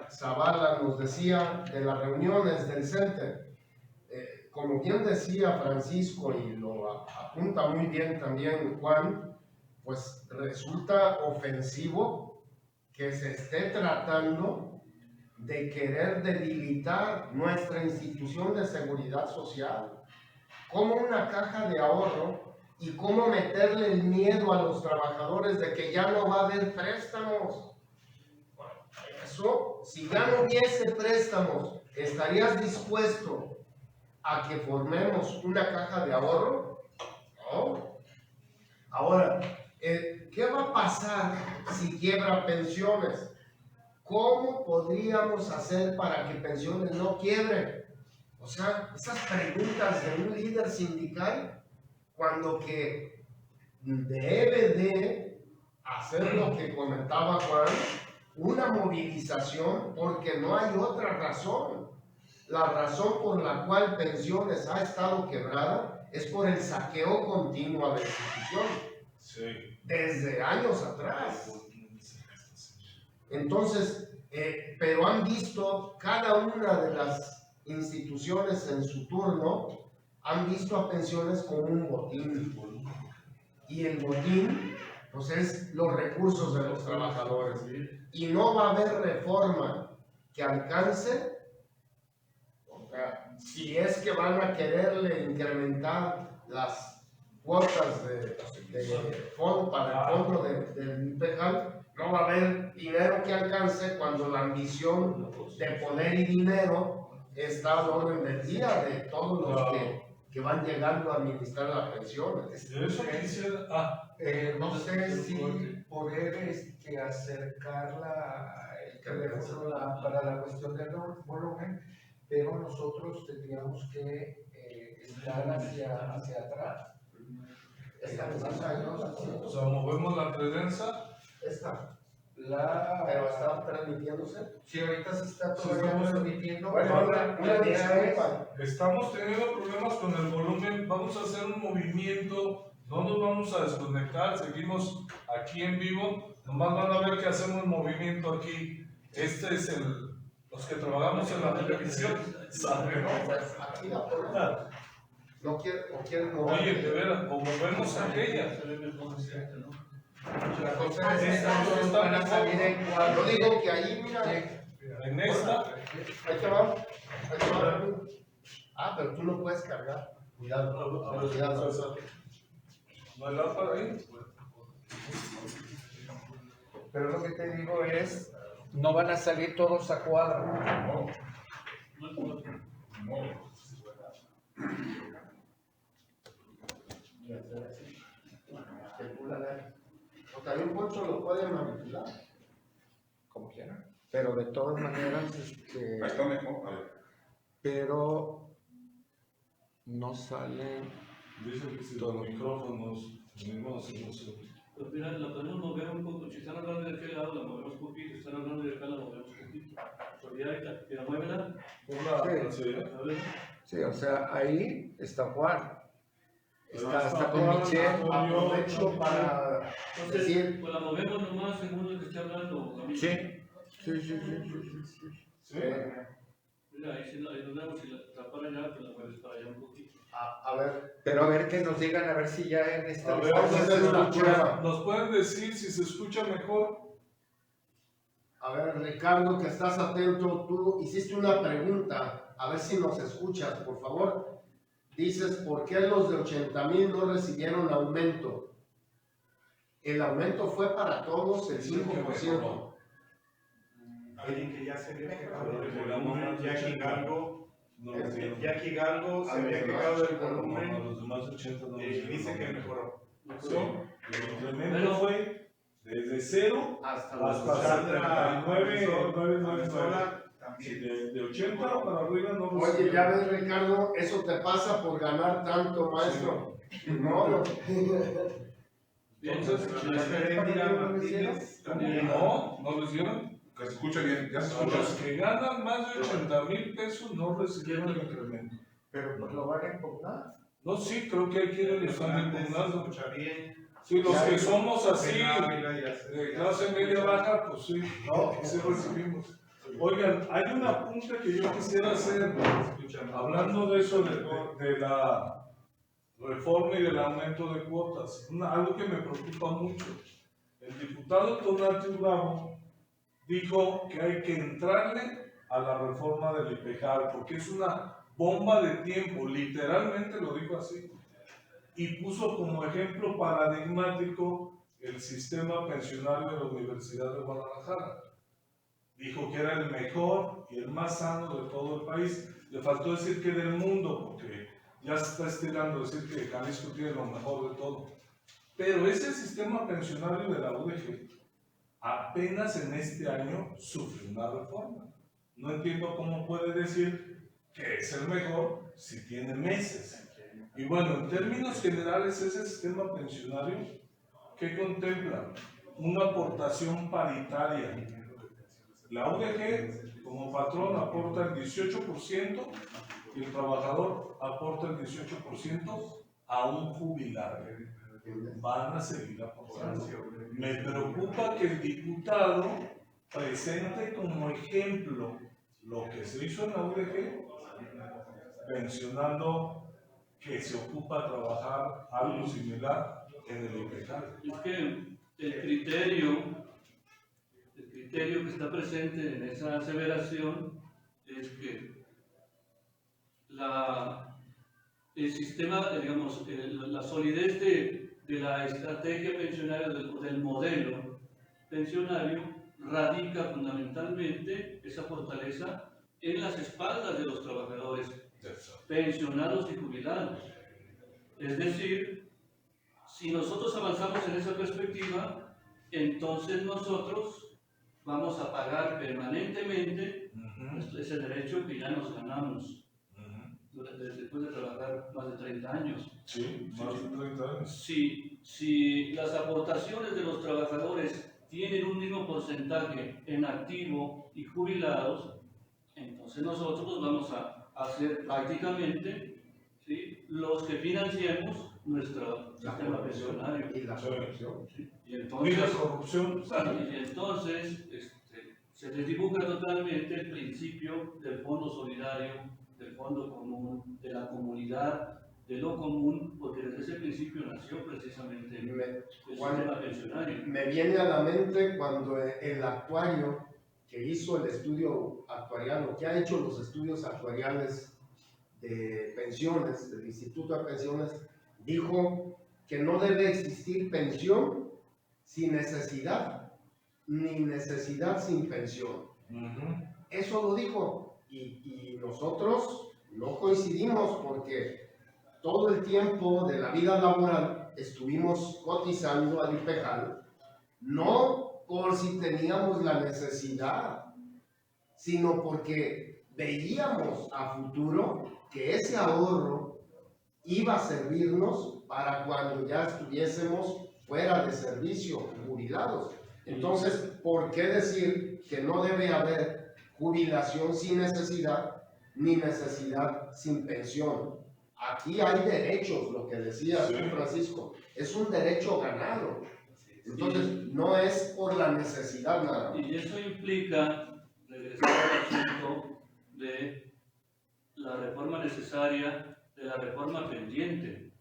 Zavala nos decía de las reuniones del CENTE. Como bien decía Francisco, y lo apunta muy bien también Juan, pues resulta ofensivo que se esté tratando de querer debilitar nuestra institución de seguridad social como una caja de ahorro, y cómo meterle el miedo a los trabajadores de que ya no va a haber préstamos. Eso, si ya no hubiese préstamos, ¿estarías dispuesto a que formemos una caja de ahorro? No. Ahora, ¿qué va a pasar si quiebra pensiones? ¿Cómo podríamos hacer para que pensiones no quiebre? O sea, esas preguntas de un líder sindical, cuando que debe de hacer lo que comentaba Juan, una movilización, porque no hay otra razón. La razón por la cual Pensiones ha estado quebrada es por el saqueo continuo a la institución,
Sí.
desde años atrás. Entonces, pero han visto cada una de las instituciones en su turno, han visto a Pensiones como un botín. Y el botín, pues es los recursos de los trabajadores. Y no va a haber reforma que alcance, o sea, si es que van a quererle incrementar las cuotas de fondo para el fondo del IPEJAL, no va a haber dinero que alcance cuando la ambición de poder y dinero está al orden del día de todos los que van llegando a administrar las pensiones.
Yo eso quisiera.
No sé si poder acercar el teléfono para la cuestión del volumen, pero nosotros tendríamos que estar hacia atrás. Estamos
O sea, movemos la presencia.
Pero está transmitiéndose.
Si ahorita se está
Sí,
todavía
estamos-
transmitiendo,
Bueno,
la
una
idea es...
disculpa.
Estamos teniendo problemas con el volumen. Vamos a hacer un movimiento. No nos vamos a desconectar. Seguimos aquí en vivo. Nomás van a ver que hacemos movimiento aquí. Este es los que trabajamos en la televisión. ¿Saben?
Pues aquí la ponemos. No quieren mover.
Oye, de veras, o movemos aquella.
La cosa es que todos van a salir en
Yo
cuadro.
digo que ahí, mira,
En esta.
ahí te va. Ah, pero tú no puedes cargar. Cuidado, cuidado.
¿No hay lámpara ahí?
Pero lo que te digo es, no van a salir todos a cuadro.
O también Poncho lo puede manipular.
Como quieran. Pero de todas maneras,
Ahí está mejor. A ver.
pero no salen.
Dicen que si los micrófonos, tenemos
Pues mira, la podemos mover un poco. Si están hablando de aquel lado, la movemos poquito. Si están hablando de acá, la movemos poquito. Solidaridad, ¿y la mueven? A ver.
Sí, o sea, ahí está Juan. Está con
Juan,
Michelle.
Aprovecho para
Entonces,
decir,
pues la movemos nomás según el que esté hablando. Camilo.
Sí.
Sí.
Mira, ahí nos vemos y la para allá, pues la mueves para allá un poquito.
a ver,
Pero a ver que nos digan, a ver si ya en esta
A ver,
vamos a hacer una prueba.
¿nos pueden decir si se escucha mejor?
A ver, Ricardo, que estás atento, tú hiciste una pregunta, a ver si nos escuchas, por favor. Dices, ¿por qué los de 80,000 no recibieron aumento? El aumento fue para todos el 5%.
Alguien que ya se había quejado del
Llegamos
volumen,
más de
Jackie
80.
Galgo.
No lo dieron.
Jackie Galgo se
A
había
los
quejado
demás,
del
No,
volumen
los demás 80 no
y
los
dice que
dieron.
mejoró.
Sí. El incremento fue desde 0
Hasta
hasta
Sandra
39,999.
Sola
Sí,
también.
de 80 para arriba no los
Oye,
dieron.
ya ves, Ricardo, eso te pasa por ganar tanto, maestro. No.
Entonces,
Erendira Martínez también.
no los dieron.
Que se escuche bien, ya se
A los
escucha.
que ganan más de 80,000 pesos no recibieron el incremento.
Pero pues lo van a impugnar.
No, sí, creo que hay quienes lo están
Se
impugnando.
escucha bien.
Sí, los que somos así,
Ávila ya se-
de clase media baja, pues sí, sí recibimos. Oigan, hay un apunte que yo quisiera hacer, hablando de eso, de la reforma y del aumento de cuotas. Algo que me preocupa mucho. El diputado Tonati Bravo dijo que hay que entrarle a la reforma del IPEJAL, porque es una bomba de tiempo, literalmente lo dijo así. Y puso como ejemplo paradigmático el sistema pensionario de la Universidad de Guadalajara. Dijo que era el mejor y el más sano de todo el país. Le faltó decir que del mundo, porque ya se está estirando decir que Jalisco tiene lo mejor de todo. Pero ese sistema pensionario de la UDG apenas en este año sufrió una reforma. No entiendo cómo puede decir que es el mejor si tiene meses. Y bueno, en términos generales, ese sistema pensionario, ¿qué contempla? Una aportación paritaria. La UDG, como patrón, aporta el 18% y el trabajador aporta el 18% a un jubilado. Van a seguir aportando. Me preocupa que el diputado presente como ejemplo lo que se hizo en la UDG, mencionando que se ocupa trabajar algo similar en el IPEJAL.
Es que el criterio que está presente en esa aseveración es que el sistema, digamos, la solidez de la estrategia pensionaria, del modelo pensionario, radica fundamentalmente esa fortaleza en las espaldas de los trabajadores pensionados y jubilados. Es decir, si nosotros avanzamos en esa perspectiva, entonces nosotros vamos a pagar permanentemente ese derecho que ya nos ganamos después de trabajar más de 30 años.
Sí, más de 30 años.
Si las aportaciones de los trabajadores tienen un mismo porcentaje en activo y jubilados, entonces nosotros vamos a ser prácticamente, ¿sí?, los que financiemos nuestro sistema pensionario.
Y la corrupción.
¿Sí? Y
Y
entonces,
la corrupción.
se desdibuja totalmente el principio del fondo solidario, del fondo común, de la comunidad, de lo común, porque desde ese principio nació precisamente el sistema pensionario.
Me viene a la mente cuando el actuario que hizo el estudio actuarial, que ha hecho los estudios actuariales de pensiones, del Instituto de Pensiones, dijo que no debe existir pensión sin necesidad, ni necesidad sin pensión. Eso lo dijo, y nosotros no coincidimos porque todo el tiempo de la vida laboral estuvimos cotizando al IPEJAL, no por si teníamos la necesidad, sino porque veíamos a futuro que ese ahorro iba a servirnos para cuando ya estuviésemos fuera de servicio, jubilados. Entonces, ¿por qué decir que no debe haber jubilación sin necesidad, ni necesidad sin pensión? Aquí hay derechos, lo que decía Francisco, es un derecho ganado. Entonces, no es por la necesidad nada más.
Y eso implica regresar al asunto de la reforma necesaria, de la reforma pendiente.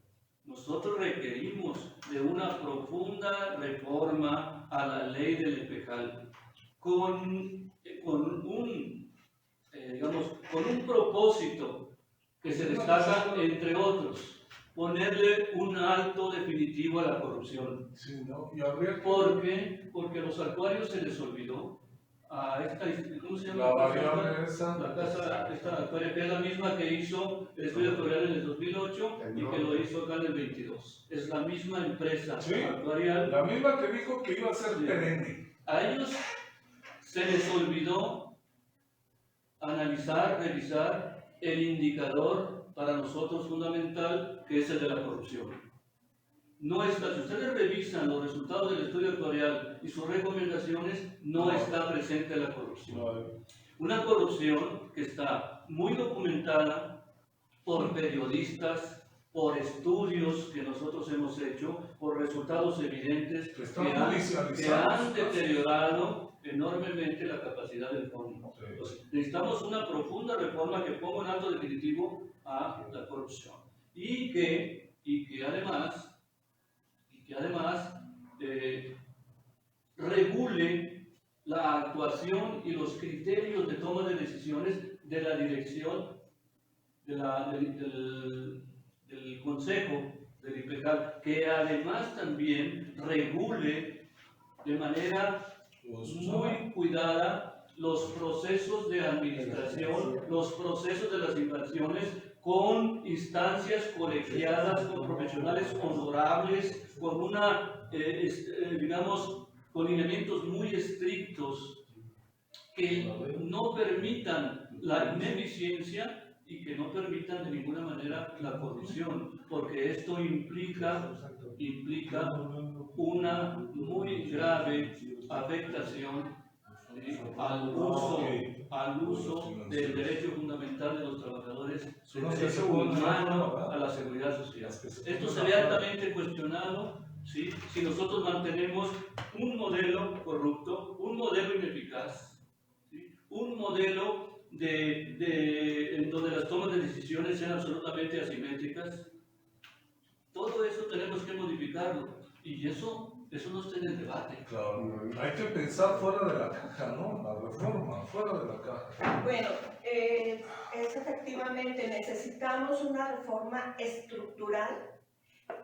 Nosotros requerimos de una profunda reforma a la ley del IPEJAL con un propósito que se destaca, entre otros, ponerle un alto definitivo a la corrupción.
Sí, ¿no? Y habría que...
Porque a los actuarios se les olvidó a esta, ¿cómo se llama?
La variable esa.
La casa, esta actuaria, que es la misma que hizo el estudio actuarial en el 2008 y que lo hizo acá en el 22. Es la misma empresa actuarial.
La misma que dijo que iba a ser perenne.
A ellos se les olvidó analizar, revisar el indicador para nosotros fundamental, que es el de la corrupción. No está, si ustedes revisan los resultados del estudio actuarial y sus recomendaciones, no está presente la corrupción. Una corrupción que está muy documentada por periodistas, por estudios que nosotros hemos hecho, por resultados evidentes que han deteriorado enormemente la capacidad del fondo. Entonces, necesitamos una profunda reforma que ponga un alto definitivo a la corrupción y que además regule la actuación y los criterios de toma de decisiones de la dirección del Consejo del IPEJAL, que además también regule de manera muy cuidada los procesos de administración, los procesos de las inversiones, con instancias colegiadas, con profesionales honorables, con con lineamientos muy estrictos que no permitan la ineficiencia y que no permitan de ninguna manera la corrupción, porque esto implica una muy grave afectación al uso del derecho fundamental de los trabajadores, del derecho humano a la seguridad social. Esto se ve altamente cuestionado, ¿sí? Si nosotros mantenemos un modelo corrupto, un modelo ineficaz, ¿sí? Un modelo en donde las tomas de decisiones sean absolutamente asimétricas. Todo eso tenemos que modificarlo, y eso no está en el debate.
Claro, hay que pensar fuera de la caja, ¿no? La reforma, fuera de la caja.
Bueno, es efectivamente, necesitamos una reforma estructural,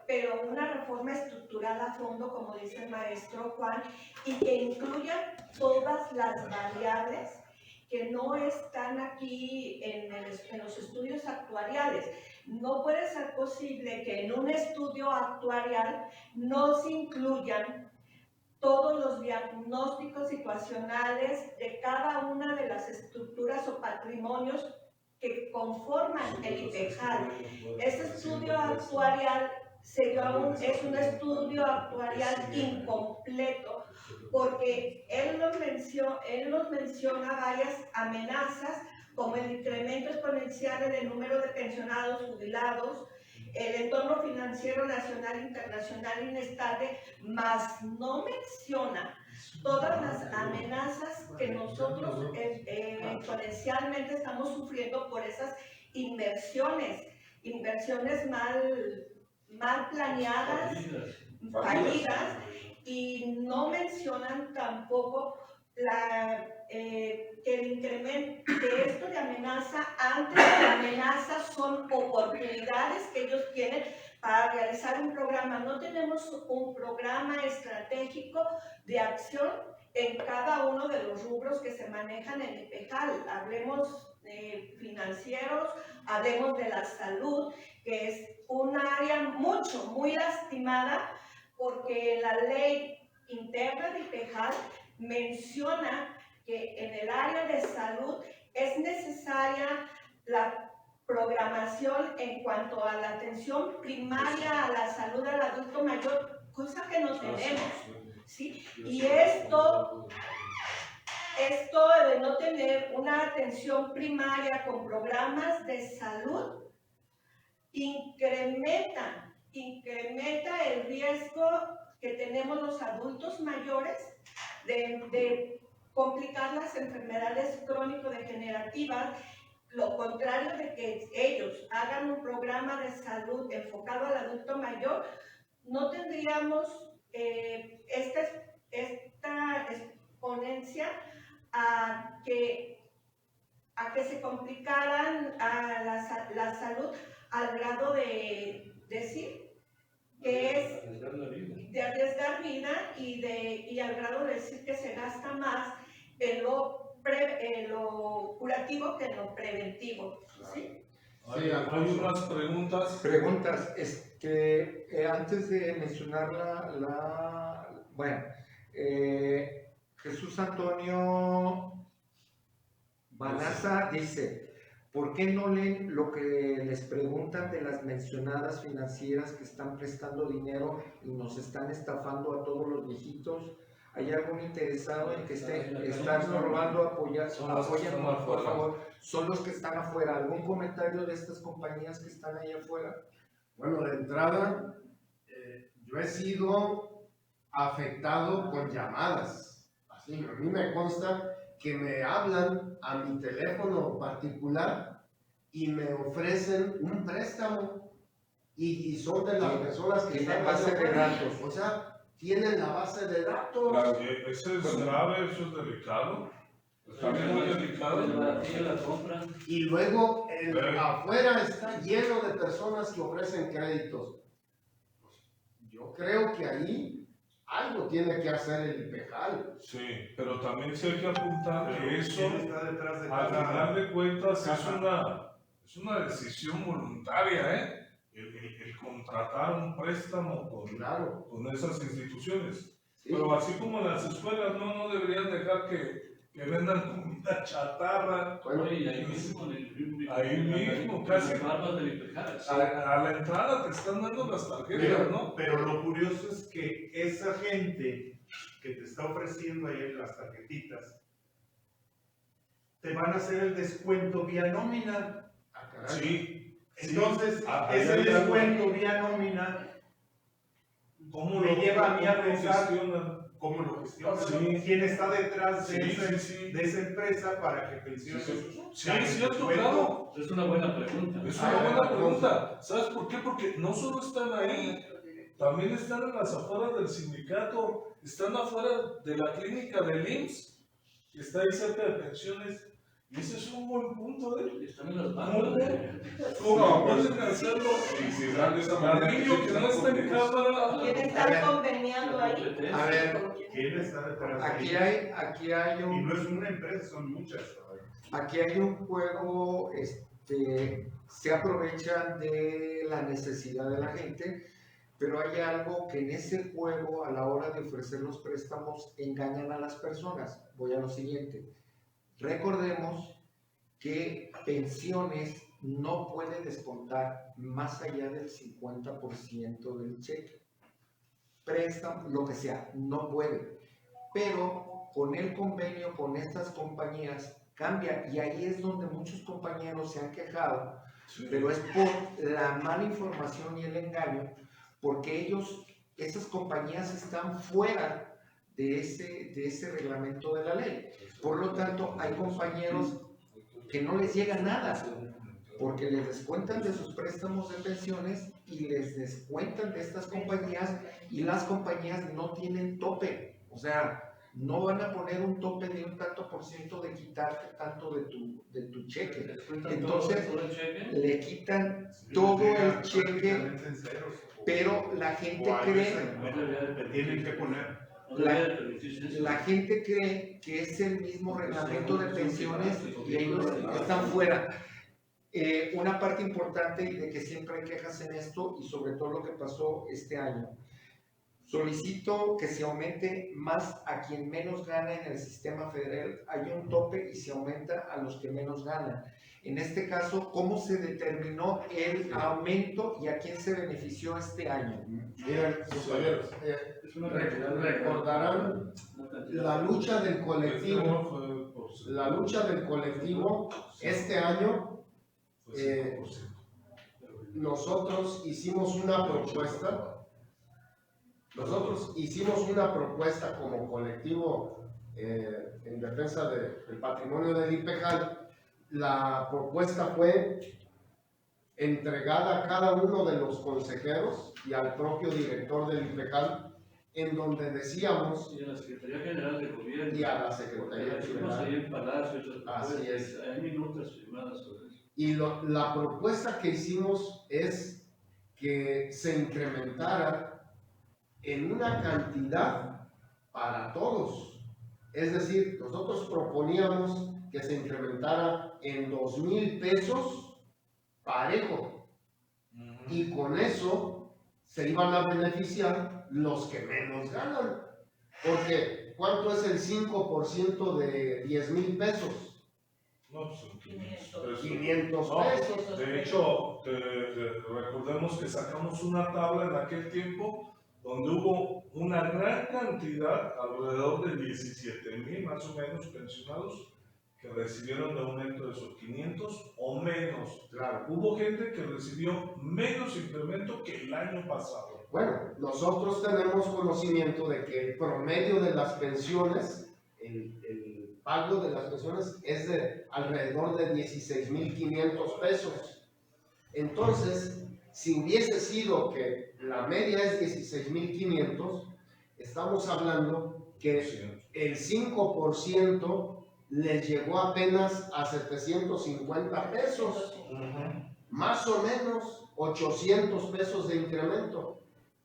pero una reforma estructural a fondo, como dice el maestro Juan, y que incluya todas las variables que no están aquí en los estudios actuariales. No puede ser posible que en un estudio actuarial no se incluyan todos los diagnósticos situacionales de cada una de las estructuras o patrimonios que conforman el IPEJAL. Ese estudio actuarial es un estudio actuarial incompleto, porque él nos menciona varias amenazas, como el incremento exponencial en el número de pensionados jubilados, el entorno financiero nacional e internacional inestable, mas no menciona todas las amenazas que nosotros exponencialmente estamos sufriendo por esas inversiones mal planeadas, fallidas, y no mencionan tampoco que el incremento de esto de amenaza, antes de la amenaza, son oportunidades que ellos tienen para realizar un programa. No tenemos un programa estratégico de acción en cada uno de los rubros que se manejan en el IPEJAL. Hablemos financieros, hablemos de la salud, que es un área muy lastimada, porque la ley interna de IPEJAL menciona que en el área de salud es necesaria la programación en cuanto a la atención primaria a la salud del adulto mayor, cosa que no tenemos, ¿sí? Y esto de no tener una atención primaria con programas de salud incrementa el riesgo que tenemos los adultos mayores de complicar las enfermedades crónico-degenerativas. Lo contrario de que ellos hagan un programa de salud enfocado al adulto mayor, no tendríamos esta exponencia a que se complicaran la salud al grado de decir que es de arriesgar vida y al grado de decir que se gasta más en lo curativo que en lo preventivo, ¿sí?
Hay unas preguntas.
Antes de mencionar Jesús Antonio Banaza dice: ¿por qué no leen lo que les preguntan de las mencionadas financieras que están prestando dinero y nos están estafando a todos los viejitos? ¿Hay algún interesado en que están robando apoyar? Apóyennos, por favor. Son los que están afuera. ¿Algún comentario de estas compañías que están ahí afuera?
Bueno, de entrada, yo he sido afectado con llamadas. Así, a mí me consta que me hablan a mi teléfono particular y me ofrecen un préstamo y son de las personas que
tienen
están
base de datos.
O sea, tienen la base de datos.
Eso es grave, eso es delicado. También muy delicado.
Y luego afuera está lleno de personas que ofrecen créditos. Yo creo que ahí algo tiene que hacer el IPEJAL.
Sí, pero también se hay que apuntar que eso,
¿quién está detrás de
al
cada
final de cuentas,
caja?
es una decisión voluntaria, ¿eh? El contratar un préstamo con esas instituciones.
Sí.
Pero así como en las escuelas no deberían dejar que que vendan comida chatarra.
Oye, y ahí mismo,
Ahí mismo, casi.
Las barbas del Impejal, sí.
A la entrada te están dando las tarjetas, ¿no?
Pero lo curioso es que esa gente que te está ofreciendo ahí las tarjetitas, te van a hacer el descuento vía nómina.
Sí.
Entonces,
Ahí
ese
hay algo.
descuento vía nómina,
¿Cómo
me lleva a mí a
cómo
pensar
gestionan?
¿cómo lo gestionan?
Sí.
¿Quién está detrás de,
Sí.
de esa empresa para que pensiones?
Sí, es cierto, claro.
Es una buena pregunta.
Es una buena pregunta. ¿Sabes por qué? Porque no solo están ahí, también están en las afueras del sindicato, están afuera de la clínica del IMSS, que está ahí cerca de pensiones. Y ese es un buen punto, ¿eh?
Están en las barbas de...
¿Cómo pueden hacerlo?
Y si dan de esa
El
manera,
niño que no está en cámara.
¿Quién está conveniando ahí?
A ver,
¿Con quién?
¿Quién está detrás de
aquí
ella?
hay
Y
un...
no es una empresa, son muchas.
Aquí hay un juego, se aprovechan de la necesidad de la gente, pero hay algo que en ese juego, a la hora de ofrecer los préstamos, engañan a las personas. Voy a lo siguiente. Recordemos que pensiones no puede descontar más allá del 50% del cheque. Préstamo, lo que sea, no puede. Pero con el convenio con estas compañías cambia, y ahí es donde muchos compañeros se han quejado, pero es por la mala información y el engaño, porque esas compañías están fuera de ese reglamento de la ley. Por lo tanto, hay compañeros que no les llega nada, porque les descuentan de sus préstamos de pensiones y les descuentan de estas compañías, y las compañías no tienen tope. O sea, no van a poner un tope de un tanto por ciento de quitarte tanto de tu cheque. Entonces,
¿Todo el cheque?
le quitan todo el cheque,
En ceros,
pero la gente
o a
cree...
veces te tienen que poner.
No debería de permitirse eso.
La gente cree que es el mismo reglamento de pensiones y ellos están fuera. Una parte importante y de que siempre hay quejas en esto, y sobre todo lo que pasó este año. Solicito que se aumente más a quien menos gana en el sistema federal. Hay un tope y se aumenta a los que menos ganan. En este caso, ¿cómo se determinó el aumento y a quién se benefició este año?
Miren,
Es una cantidad de-
recordarán
una cantidad.
la lucha del colectivo.
Fue por
La lucha del colectivo este año,
fue 5%.
nosotros hicimos una propuesta. Nosotros hicimos una propuesta como colectivo en defensa del patrimonio del IPEJAL. La propuesta fue entregada a cada uno de los consejeros y al propio director del IPEJAL, en donde decíamos,
Y a la Secretaría General de Gobierno.
y a la Secretaría
Porque hicimos ahí
General,
en Palacio esas
Así
propuestas.
es.
Hay minutas firmadas sobre eso.
y la propuesta que hicimos es que se incrementara en una cantidad para todos. Es decir, nosotros proponíamos que se incrementara en 2,000 pesos parejo, y con eso se iban a beneficiar los que menos ganan. Porque, ¿cuánto es el 5% de 10,000 pesos?
No, pues son 500 pesos.
500
No,
pesos.
de hecho, recordemos que sacamos una tabla en aquel tiempo donde hubo una gran cantidad, alrededor de 17,000 más o menos pensionados, que recibieron de aumento de esos 500 o menos.
Claro.
Hubo gente que recibió menos incremento que el año pasado.
Bueno, nosotros tenemos conocimiento de que el promedio de las pensiones, el pago de las pensiones es de alrededor de 16,500 pesos. Entonces, si hubiese sido que la media es 16,500, estamos hablando que el 5% les llegó apenas a 750 pesos, más o menos 800 pesos de incremento.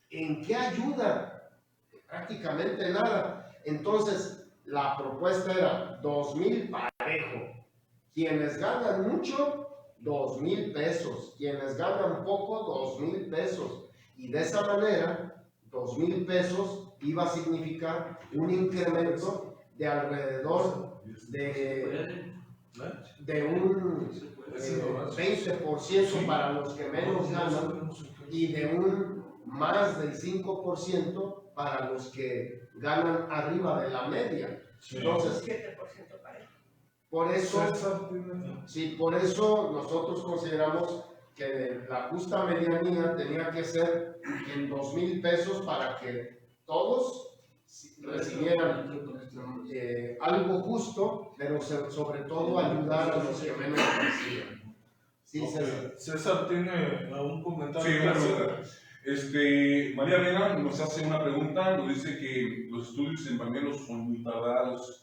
¿En qué ayuda? Prácticamente nada. Entonces, la propuesta era 2,000 parejo. Quienes ganan mucho, 2,000 pesos. Quienes ganan poco, 2,000 pesos. Y de esa manera, 2,000 pesos iba a significar un incremento de alrededor de un 20% para los que menos ganan y de un más del 5% para los que ganan arriba de la media. Entonces,
7% parejo.
por eso nosotros consideramos que la justa medianía tenía que ser en 2,000 pesos para que todos recibieran algo justo, pero sobre todo ayudar a los que menos reciben. Sí, César.
César tiene un comentario.
Sí, gracias. María Vega nos hace una pregunta, nos dice que los estudios en Bañuelos son muy tardados.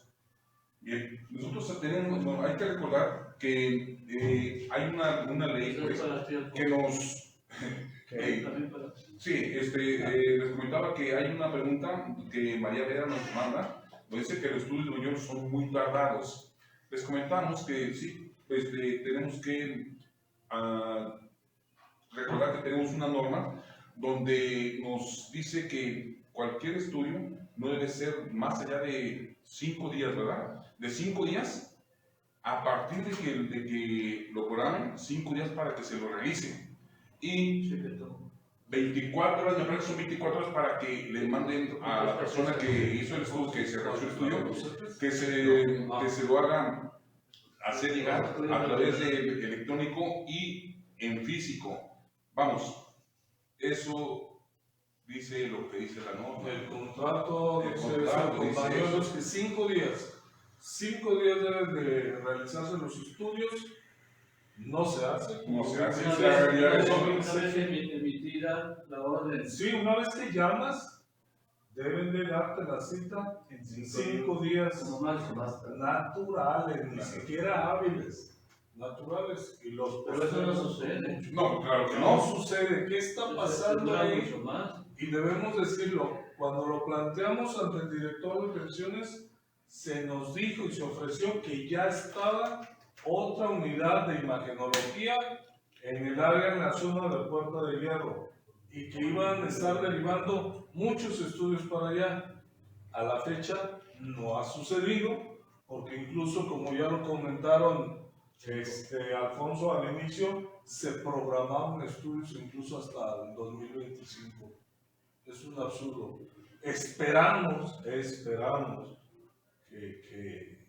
Bien, nosotros tenemos, bueno, hay que recordar que hay una ley pues, que nos... Sí, les comentaba que hay una pregunta que María Vera nos manda, nos dice que los estudios de Bañuelos son muy tardados. Les comentamos que sí, tenemos que recordar que tenemos una norma donde nos dice que cualquier estudio no debe ser más allá de 5 días, ¿verdad? De 5 días, a partir de que lo programen, 5 días para que se lo realicen. Y 24 horas, me parece que son 24 horas para que le manden a la persona que hizo el estudio, que se realizó el estudio, que se lo hagan hacer llegar a través de electrónico y en físico. Vamos, eso dice lo que dice la norma.
El contrato
dice
Bañuelos que 5 días. 5 días deben de realizarse los estudios. No se hace.
No se hace.
Una vez emitida la orden.
Sí, una vez que llamas, deben de darte la cita en 5 días
Como más.
naturales, ni siquiera hábiles. Naturales. Y los
Pero eso no sucede.
No, claro que
no
no.
sucede. ¿Qué está pasando
Dura
ahí?
mucho más.
Y debemos decirlo, cuando lo planteamos ante el director de pensiones, se nos dijo y se ofreció que ya estaba otra unidad de imagenología en el área, en la zona de Puerta de Hierro, y que iban a estar derivando muchos estudios para allá. A la fecha no ha sucedido, porque incluso, como ya lo comentaron Alfonso al inicio, se programaban estudios incluso hasta el 2025. Es un absurdo. Esperamos que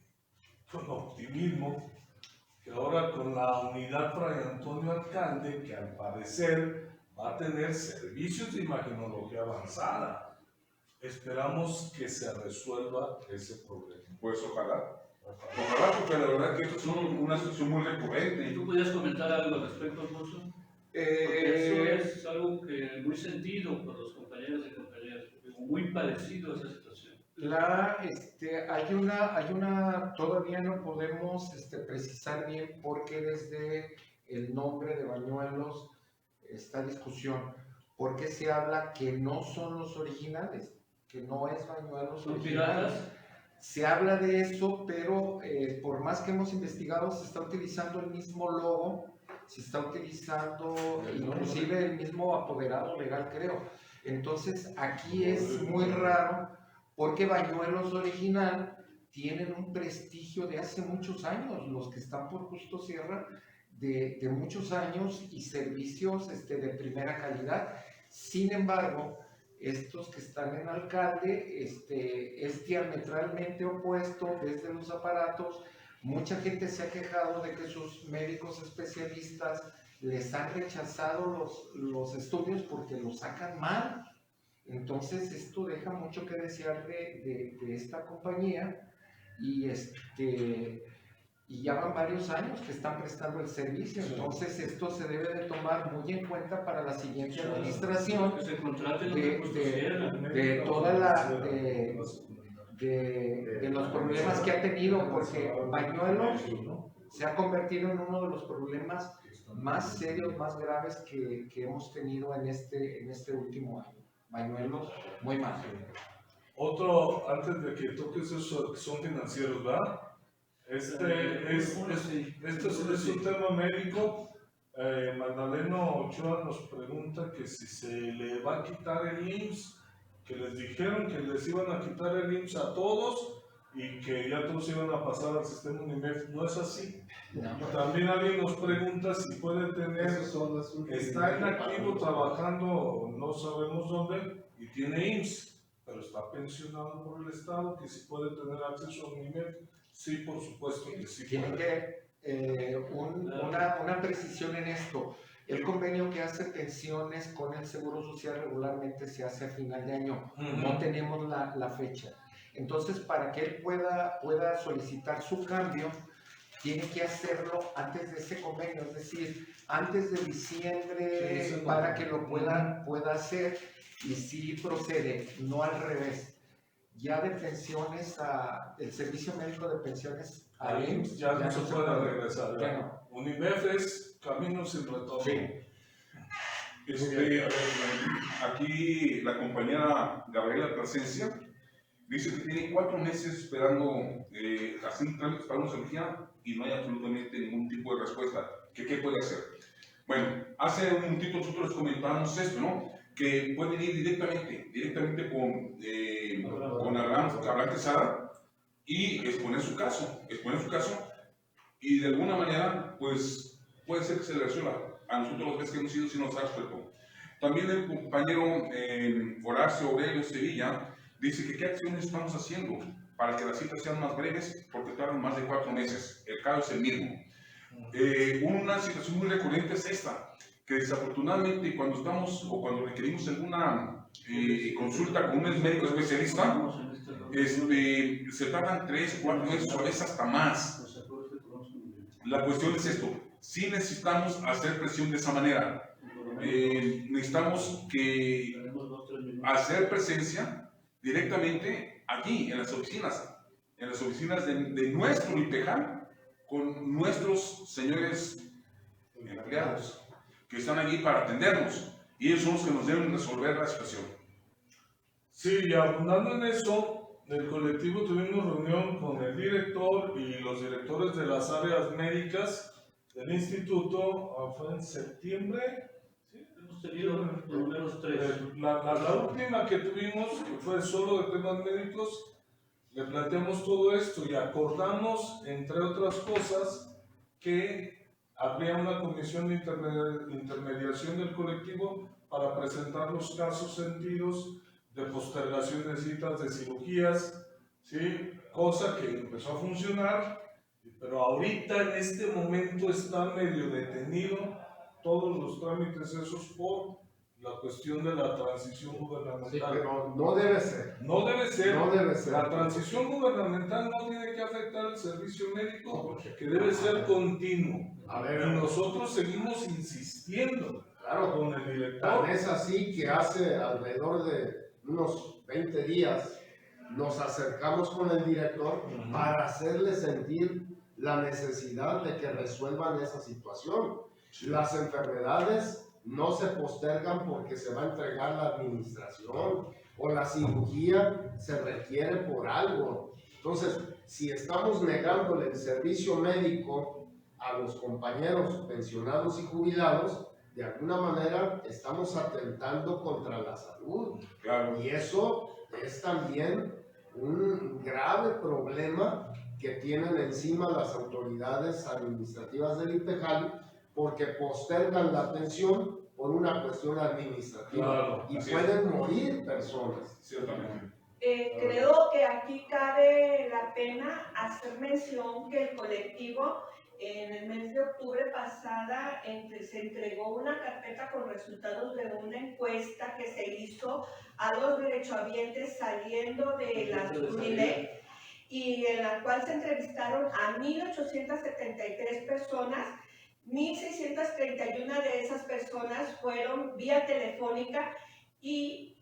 con optimismo, que ahora con la unidad Fray Antonio Alcalde, que al parecer va a tener servicios de imagenología avanzada, esperamos que se resuelva ese problema.
Pues ojalá. Ojalá, porque la verdad que esto es una situación muy recurrente.
¿Y tú podías comentar algo al respecto, Alfonso? Porque eso es algo que muy sentido por los compañeros y compañeras, muy parecido a esa situación.
Hay una, todavía no podemos precisar bien por qué desde el nombre de Bañuelos esta discusión, por qué se habla que no son los originales, que no es Bañuelos
¿Son
originales.
piratas?
Se habla de eso, pero por más que hemos investigado, se está utilizando el mismo logo, se está utilizando inclusive el mismo apoderado legal, creo. Entonces, aquí es muy raro, porque Bañuelos original tienen un prestigio de hace muchos años, los que están por Justo Sierra, de muchos años y servicios de primera calidad. Sin embargo, estos que están en Alcalde es diametralmente opuesto desde los aparatos. Mucha gente se ha quejado de que sus médicos especialistas les han rechazado los estudios porque los sacan mal. Entonces esto deja mucho que desear de esta compañía y ya van varios años que están prestando el servicio. Entonces esto se debe de tomar muy en cuenta para la siguiente administración
Que se contraten los
de toda de los problemas que ha tenido, porque Bañuelos se ha convertido en uno de los problemas más serios, más graves que hemos tenido en este último año. Bañuelos, muy mal.
Otro, antes de que toques eso, que son financieros, ¿verdad? Este es un tema médico. Magdaleno Ochoa nos pregunta que si se le va a quitar el IMSS, que les dijeron que les iban a quitar el IMSS a todos y que ya todos iban a pasar al sistema UNIMED. No es así. También alguien nos pregunta si puede tener, está en activo trabajando, no sabemos dónde, y tiene IMSS, pero está pensionado por el Estado, que si puede tener acceso a UNIMED. Sí, por supuesto que sí.
Tiene
puede.
que una precisión en esto. El convenio que hace pensiones con el Seguro Social regularmente se hace a final de año. No tenemos la fecha. Entonces, para que él pueda solicitar su cambio, tiene que hacerlo antes de ese convenio, es decir, antes de diciembre,
Sí,
para que lo pueda hacer, y sí procede, no al revés. Ya de pensiones el servicio médico de pensiones a IMSS
Ya no se puede regresar.
Ya no.
UNIMED es camino sin retorno.
Sí.
Aquí la compañera Gabriela Plasencia dice que tiene 4 meses esperando hacer trámites para una cirugía y no hay absolutamente ningún tipo de respuesta. ¿Qué puede hacer? Bueno, hace un momentito nosotros comentábamos esto, ¿no? Que pueden ir directamente con Abraham Quesada y exponer su caso, y de alguna manera, pues, puede ser que se le resuelva. A nosotros los veces que hemos ido, sí nos ha resuelto. También el compañero Horacio Aurelio Sevilla dice que qué acciones estamos haciendo para que las citas sean más breves, porque tardan más de 4 meses. El caso es el mismo. Una situación muy recurrente es esta, que desafortunadamente cuando requerimos alguna consulta con un médico especialista, se tardan 3, 4 meses o a veces hasta más. La cuestión es esto, sí necesitamos hacer presión de esa manera. Necesitamos hacer presencia directamente aquí, en las oficinas de nuestro IPEJAL, con nuestros señores empleados que están allí para atendernos, y ellos son los que nos deben resolver la situación.
Sí, y abundando en eso, el colectivo tuvimos reunión con el director y los directores de las áreas médicas del instituto. Fue en septiembre. ¿Sí?
Hemos tenido por lo menos 3.
La última que tuvimos, que fue solo de temas médicos, le planteamos todo esto y acordamos, entre otras cosas, que habría una comisión de intermediación del colectivo para presentar los casos sentidos de postergación de citas de cirugías, ¿sí? Cosa que empezó a funcionar, pero ahorita en este momento está medio detenido todos los trámites esos por la cuestión de la transición gubernamental.
Sí, pero no debe ser.
No debe ser.
No debe ser.
La transición gubernamental no tiene que afectar el servicio médico, que debe ser continuo.
A ver,
Y nosotros seguimos insistiendo,
claro,
con el director.
Tan es así que hace alrededor de unos 20 días nos acercamos con el director para hacerle sentir la necesidad de que resuelvan esa situación. Las enfermedades no se postergan porque se va a entregar la administración, o la cirugía se requiere por algo. Entonces, si estamos negándole el servicio médico a los compañeros pensionados y jubilados, de alguna manera estamos atentando contra la salud.
Claro.
Y eso es también un grave problema que tienen encima las autoridades administrativas del IPEJAL, porque postergan la atención por una cuestión administrativa.
Claro,
y
así
pueden morir personas.
Ciertamente.
Creo que aquí cabe la pena hacer mención que el colectivo en el mes de octubre pasada se entregó una carpeta con resultados de una encuesta que se hizo a los derechohabientes saliendo de las UNIMED, y en la cual se entrevistaron a 1.873 personas. 1.631 de esas personas fueron vía telefónica y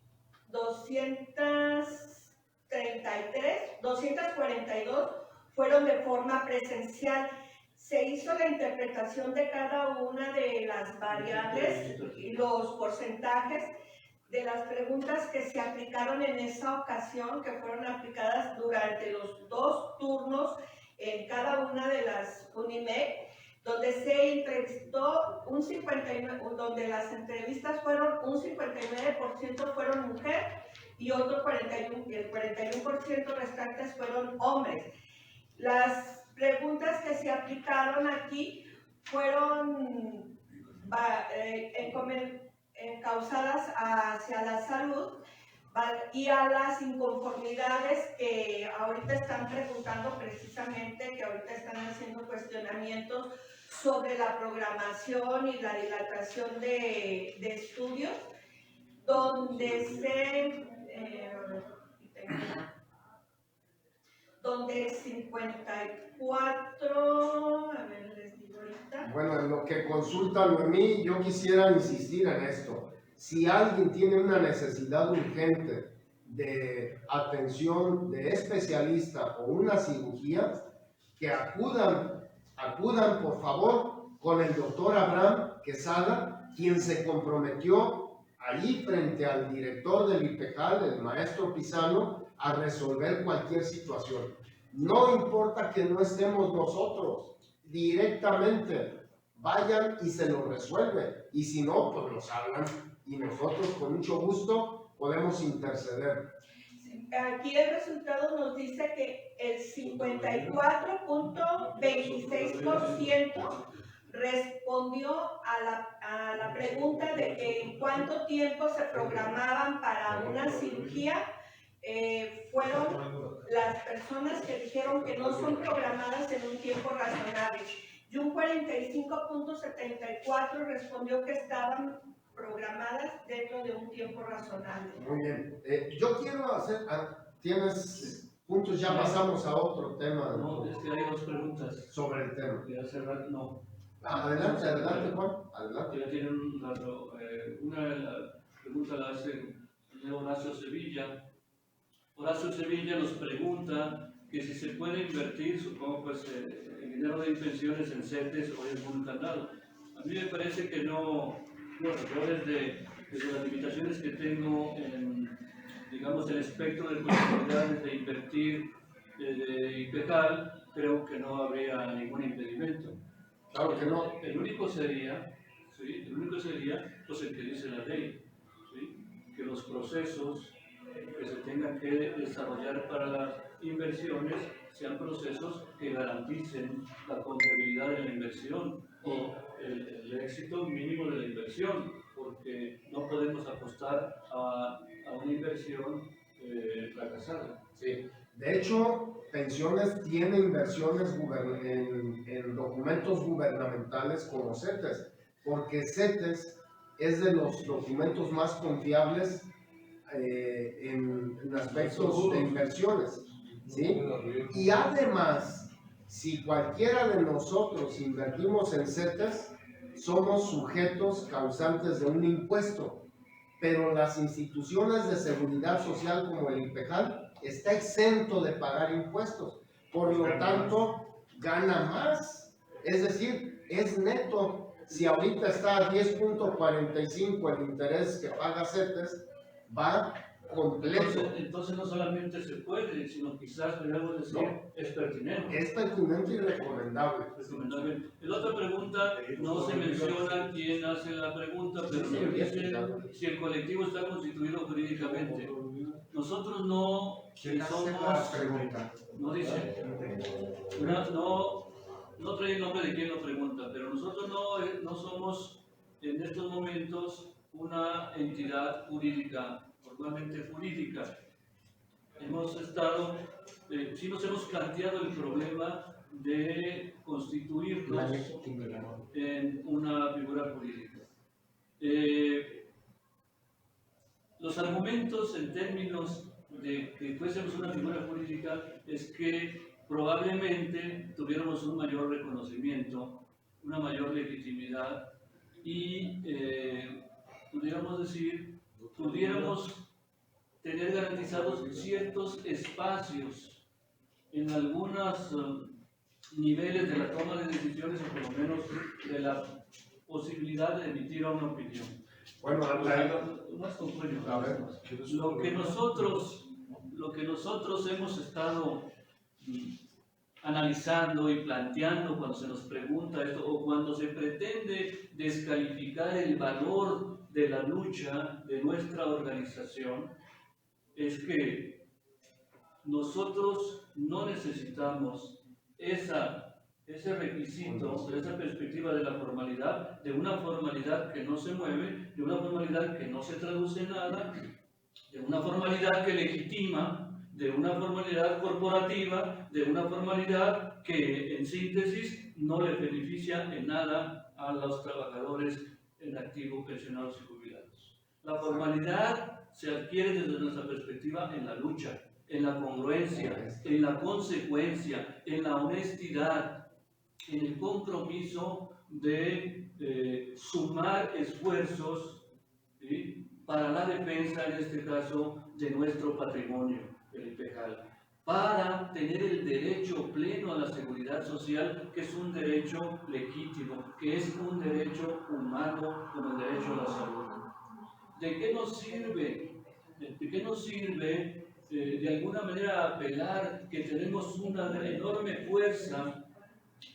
242 fueron de forma presencial. Se hizo la interpretación de cada una de las variables y los porcentajes de las preguntas que se aplicaron en esa ocasión, que fueron aplicadas durante los 2 turnos en cada una de las UNIMED, donde se entrevistó donde las entrevistas fueron un 59% fueron mujer y otro 41, el 41% restantes fueron hombres. Las preguntas que se aplicaron aquí fueron encausadas hacia la salud y a las inconformidades que ahorita están preguntando precisamente, que ahorita están haciendo cuestionamientos sobre la programación y la dilatación de estudios, donde el 54, a ver, les digo ahorita.
Bueno, en lo que consulta Noemí, yo quisiera insistir en esto. Si alguien tiene una necesidad urgente de atención de especialista o una cirugía, que acudan por favor con el doctor Abraham Quesada, quien se comprometió allí frente al director del IPEJAL, el maestro Pisano, a resolver cualquier situación. No importa que no estemos nosotros, directamente vayan y se lo resuelven. Y si no, pues nos hablan y nosotros con mucho gusto podemos interceder.
Aquí el resultado nos dice que el 54.26% respondió a la pregunta de que en cuánto tiempo se programaban para una cirugía. Fueron las personas que dijeron que no son programadas en un tiempo razonable, y un 45.74% respondió que estaban programadas dentro de un tiempo razonable.
Muy bien. Yo quiero hacer... ¿Tienes puntos? Ya pasamos a otro tema.
No, es que hay dos preguntas.
Sobre el tema.
Que hace rato no.
Adelante, Juan. Adelante.
Ya tienen un rato. Una de las preguntas la hace Horacio Sevilla. Horacio Sevilla nos pregunta que si se puede invertir, supongo, pues, el dinero de pensiones en CETES o en un candado. A mí me parece que no, bueno, yo desde las limitaciones que tengo en, digamos, el espectro de posibilidades de invertir de IPEJAL, creo que no habría ningún impedimento.
Claro que no.
El único sería, ¿sí? Pues el que dice la ley, ¿sí? Que los procesos que se tengan que desarrollar para las inversiones sean procesos que garanticen la contabilidad de la inversión o el éxito mínimo de la inversión, porque no podemos apostar a una inversión fracasada.
Sí. De hecho, Pensiones tiene inversiones en documentos gubernamentales como CETES, porque CETES es de los documentos más confiables en aspectos de inversiones, ¿sí? Y además, si cualquiera de nosotros invertimos en CETES, somos sujetos causantes de un impuesto, pero las instituciones de seguridad social como el IPEJAL está exento de pagar impuestos, por lo tanto gana más, es decir, es neto. Si ahorita está a 10.45 el interés que paga CETES, va completo.
Entonces no solamente se puede, sino quizás debemos decir es pertinente.
Es pertinente y recomendable.
La otra pregunta, no se menciona quién hace la pregunta, pero nos dice si el colectivo está constituido jurídicamente. Nosotros no somos, no dice, no trae el nombre de quien lo pregunta, pero nosotros no somos en estos momentos una entidad jurídica, formalmente jurídica. Hemos estado, sí nos hemos planteado el problema de constituirnos en una figura jurídica. Los argumentos en términos de que fuésemos una figura jurídica es que probablemente tuviéramos un mayor reconocimiento, una mayor legitimidad y pudiéramos tener garantizados ciertos espacios en algunos niveles de la toma de decisiones o por lo menos de la posibilidad de emitir una opinión.
Bueno,
lo que nosotros hemos estado analizando y planteando cuando se nos pregunta esto o cuando se pretende descalificar el valor de la lucha de nuestra organización, es que nosotros no necesitamos ese requisito, esa perspectiva de la formalidad, de una formalidad que no se mueve, de una formalidad que no se traduce en nada, de una formalidad que legitima, de una formalidad corporativa, de una formalidad que en síntesis no le beneficia en nada a los trabajadores en activo, pensionados y jubilados. La formalidad se adquiere desde nuestra perspectiva en la lucha, en la congruencia, en la consecuencia, en la honestidad, en el compromiso de sumar esfuerzos, ¿sí?, para la defensa, en este caso, de nuestro patrimonio, el IPEJAL, para tener el derecho pleno a la seguridad social, que es un derecho legítimo, que es un derecho humano como el derecho a la salud. ¿De qué nos sirve? De alguna manera apelar que tenemos una enorme fuerza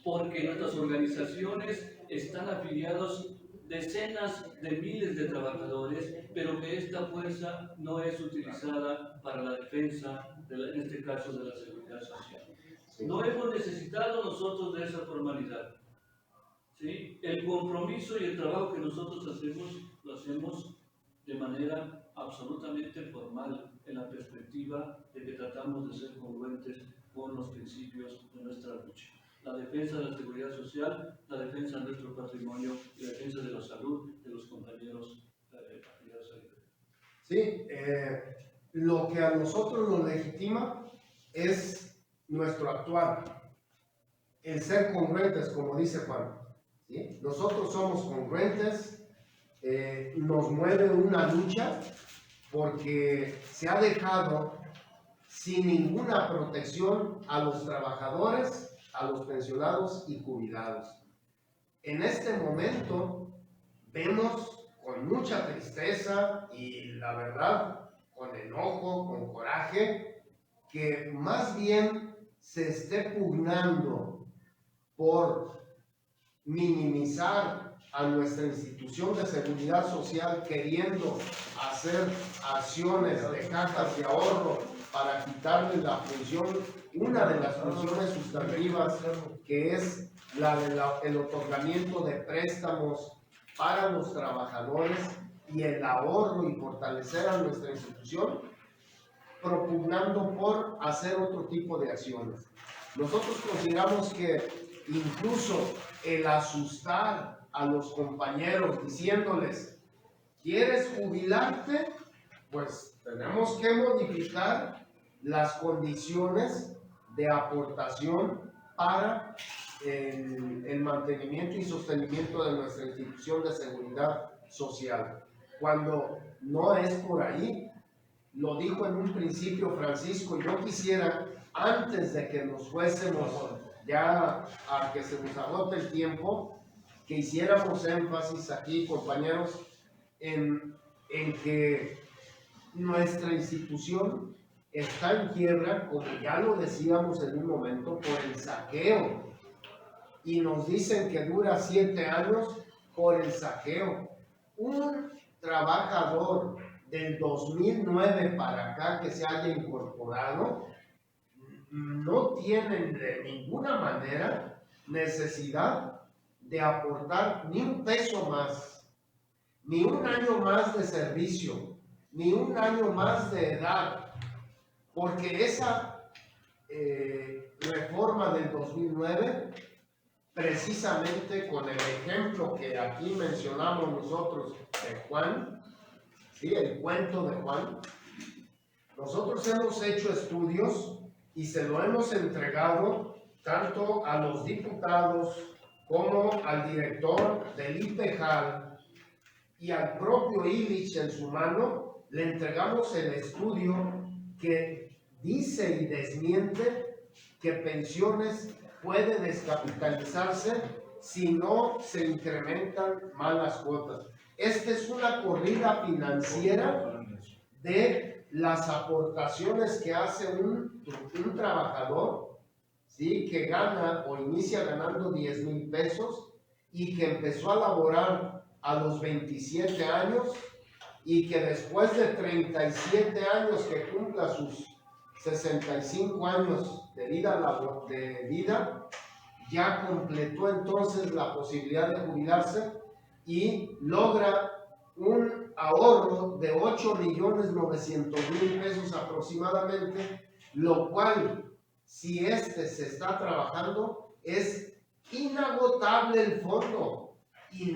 porque nuestras organizaciones están afiliados decenas de miles de trabajadores, pero que esta fuerza no es utilizada para la defensa, en este caso, de la seguridad social? No hemos necesitado nosotros de esa formalidad, ¿sí? El compromiso y el trabajo que nosotros hacemos, lo hacemos de manera absolutamente formal, en la perspectiva de que tratamos de ser congruentes con los principios de nuestra lucha. La defensa de la seguridad social, la defensa de nuestro patrimonio y la defensa de la salud de los compañeros afiliados al IPEJAL.
Sí, lo que a nosotros nos legitima es nuestro actuar, el ser congruentes, como dice Juan, ¿sí? Nosotros somos congruentes, nos mueve una lucha porque se ha dejado sin ninguna protección a los trabajadores, a los pensionados y jubilados. En este momento vemos con mucha tristeza y la verdad con enojo, con coraje, que más bien se esté pugnando por minimizar a nuestra institución de seguridad social, queriendo hacer acciones de cajas de ahorro para quitarle la función, una de las funciones sustantivas, que es la del otorgamiento de préstamos para los trabajadores y el ahorro, y fortalecer a nuestra institución, propugnando por hacer otro tipo de acciones. Nosotros consideramos que incluso el asustar a los compañeros diciéndoles, ¿quieres jubilarte? Pues tenemos que modificar las condiciones de aportación para el mantenimiento y sostenimiento de nuestra institución de seguridad social. Cuando no es por ahí, lo dijo en un principio Francisco, yo quisiera, antes de que nos fuésemos ya a que se nos agote el tiempo, que hiciéramos énfasis aquí, compañeros, en que nuestra institución está en quiebra, como ya lo decíamos en un momento, por el saqueo. Y nos dicen que dura 7 años por el saqueo. Un trabajador del 2009 para acá que se haya incorporado no tiene de ninguna manera necesidad de aportar ni un peso más, ni un año más de servicio, ni un año más de edad, porque esa reforma del 2009, precisamente con el ejemplo que aquí mencionamos nosotros de Juan, ¿sí?, el cuento de Juan, nosotros hemos hecho estudios y se lo hemos entregado tanto a los diputados como al director del IPEJAL y al propio Illich en su mano. Le entregamos el estudio que dice y desmiente que pensiones puede descapitalizarse si no se incrementan más las cuotas. Esta es una corrida financiera de las aportaciones que hace un trabajador, ¿sí?, que gana o inicia ganando 10,000 pesos y que empezó a laborar a los 27 años y que después de 37 años que cumpla sus 65 años de vida, ya completó entonces la posibilidad de jubilarse y logra un ahorro de 8.900.000 pesos aproximadamente, lo cual, si se está trabajando, es inagotable el fondo y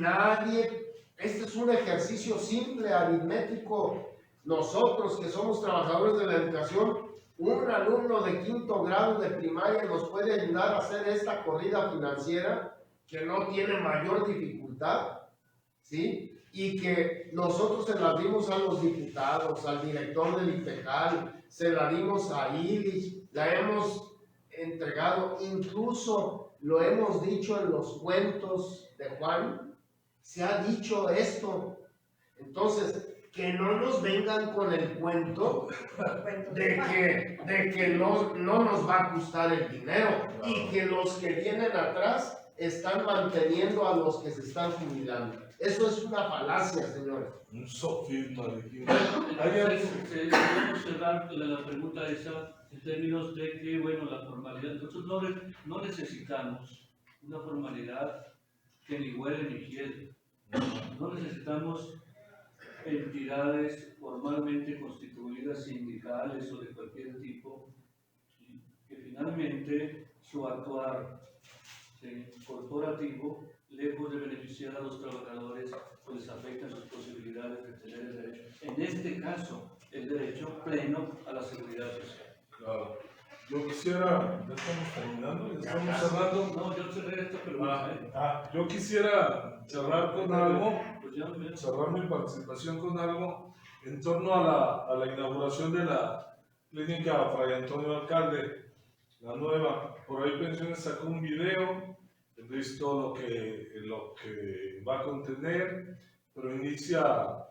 este es un ejercicio simple, aritmético. Nosotros que somos trabajadores de la educación, un alumno de 5º grado de primaria nos puede ayudar a hacer esta corrida financiera que no tiene mayor dificultad, ¿sí? Y que nosotros se la dimos a los diputados, al director del IPEJAL, se la dimos a ILIS, la hemos entregado, incluso lo hemos dicho en los cuentos de Juan, se ha dicho esto. Entonces, que no nos vengan con el cuento de que no nos va a costar el dinero y que los que vienen atrás están manteniendo a los que se están jubilando. Eso es una falacia, señores.
Un sofisma, dijimos.
Podemos cerrar la pregunta esa en términos de que, bueno, la formalidad, nosotros no necesitamos una formalidad que ni huele ni quiere. No necesitamos entidades formalmente constituidas, sindicales o de cualquier tipo, que finalmente su actuar corporativo, lejos de beneficiar a los trabajadores, pues les afecta sus posibilidades de tener el derecho, en este caso, el derecho pleno a la seguridad social.
Claro. Yo quisiera, ya estamos terminando, ya estamos cerrando.
No, yo cerré esta pregunta.
Yo quisiera cerrar con algo,
Pues ya, mira.
cerrar mi participación con algo en torno a la inauguración de la clínica Fray Antonio Alcalde, la nueva. Por ahí Pensiones sacó un video, he visto lo que va a contener, pero inicia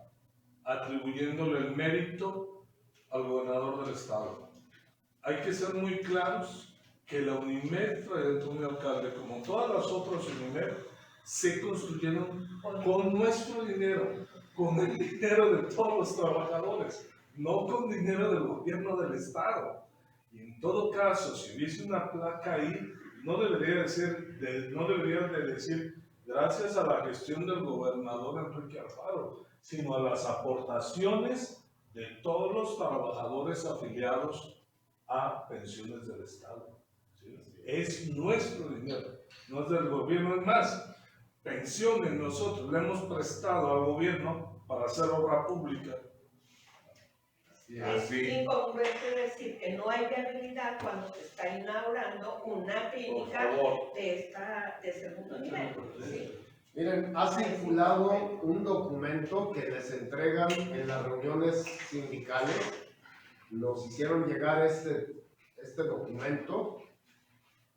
atribuyéndole el mérito al gobernador del estado. Hay que ser muy claros que la Unimed Fray Antonio Alcalde, como todas las otras Unimed, se construyeron con nuestro dinero, con el dinero de todos los trabajadores, no con dinero del gobierno del estado. Y en todo caso, si hubiese una placa ahí, no debería de decir gracias a la gestión del gobernador Enrique Alfaro, sino a las aportaciones de todos los trabajadores afiliados a pensiones del Estado. ¿Sí? Es nuestro dinero, no es del gobierno. Es más, pensiones nosotros le hemos prestado al gobierno para hacer obra pública.
Es incongruente decir que no hay viabilidad cuando se está inaugurando una clínica de segundo nivel. ¿Sí?
Miren, ha circulado un documento que les entregan en las reuniones sindicales. Nos hicieron llegar este documento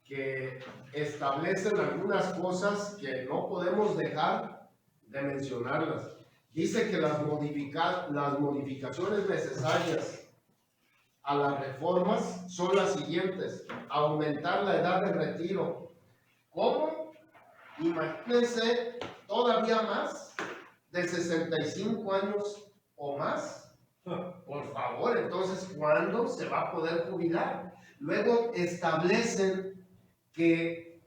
que establecen algunas cosas que no podemos dejar de mencionarlas. Dice que las modificaciones necesarias a las reformas son las siguientes: aumentar la edad de retiro. ¿Cómo? Imagínense, todavía más, de 65 años o más. Por favor, entonces, ¿cuándo se va a poder jubilar? Luego establecen que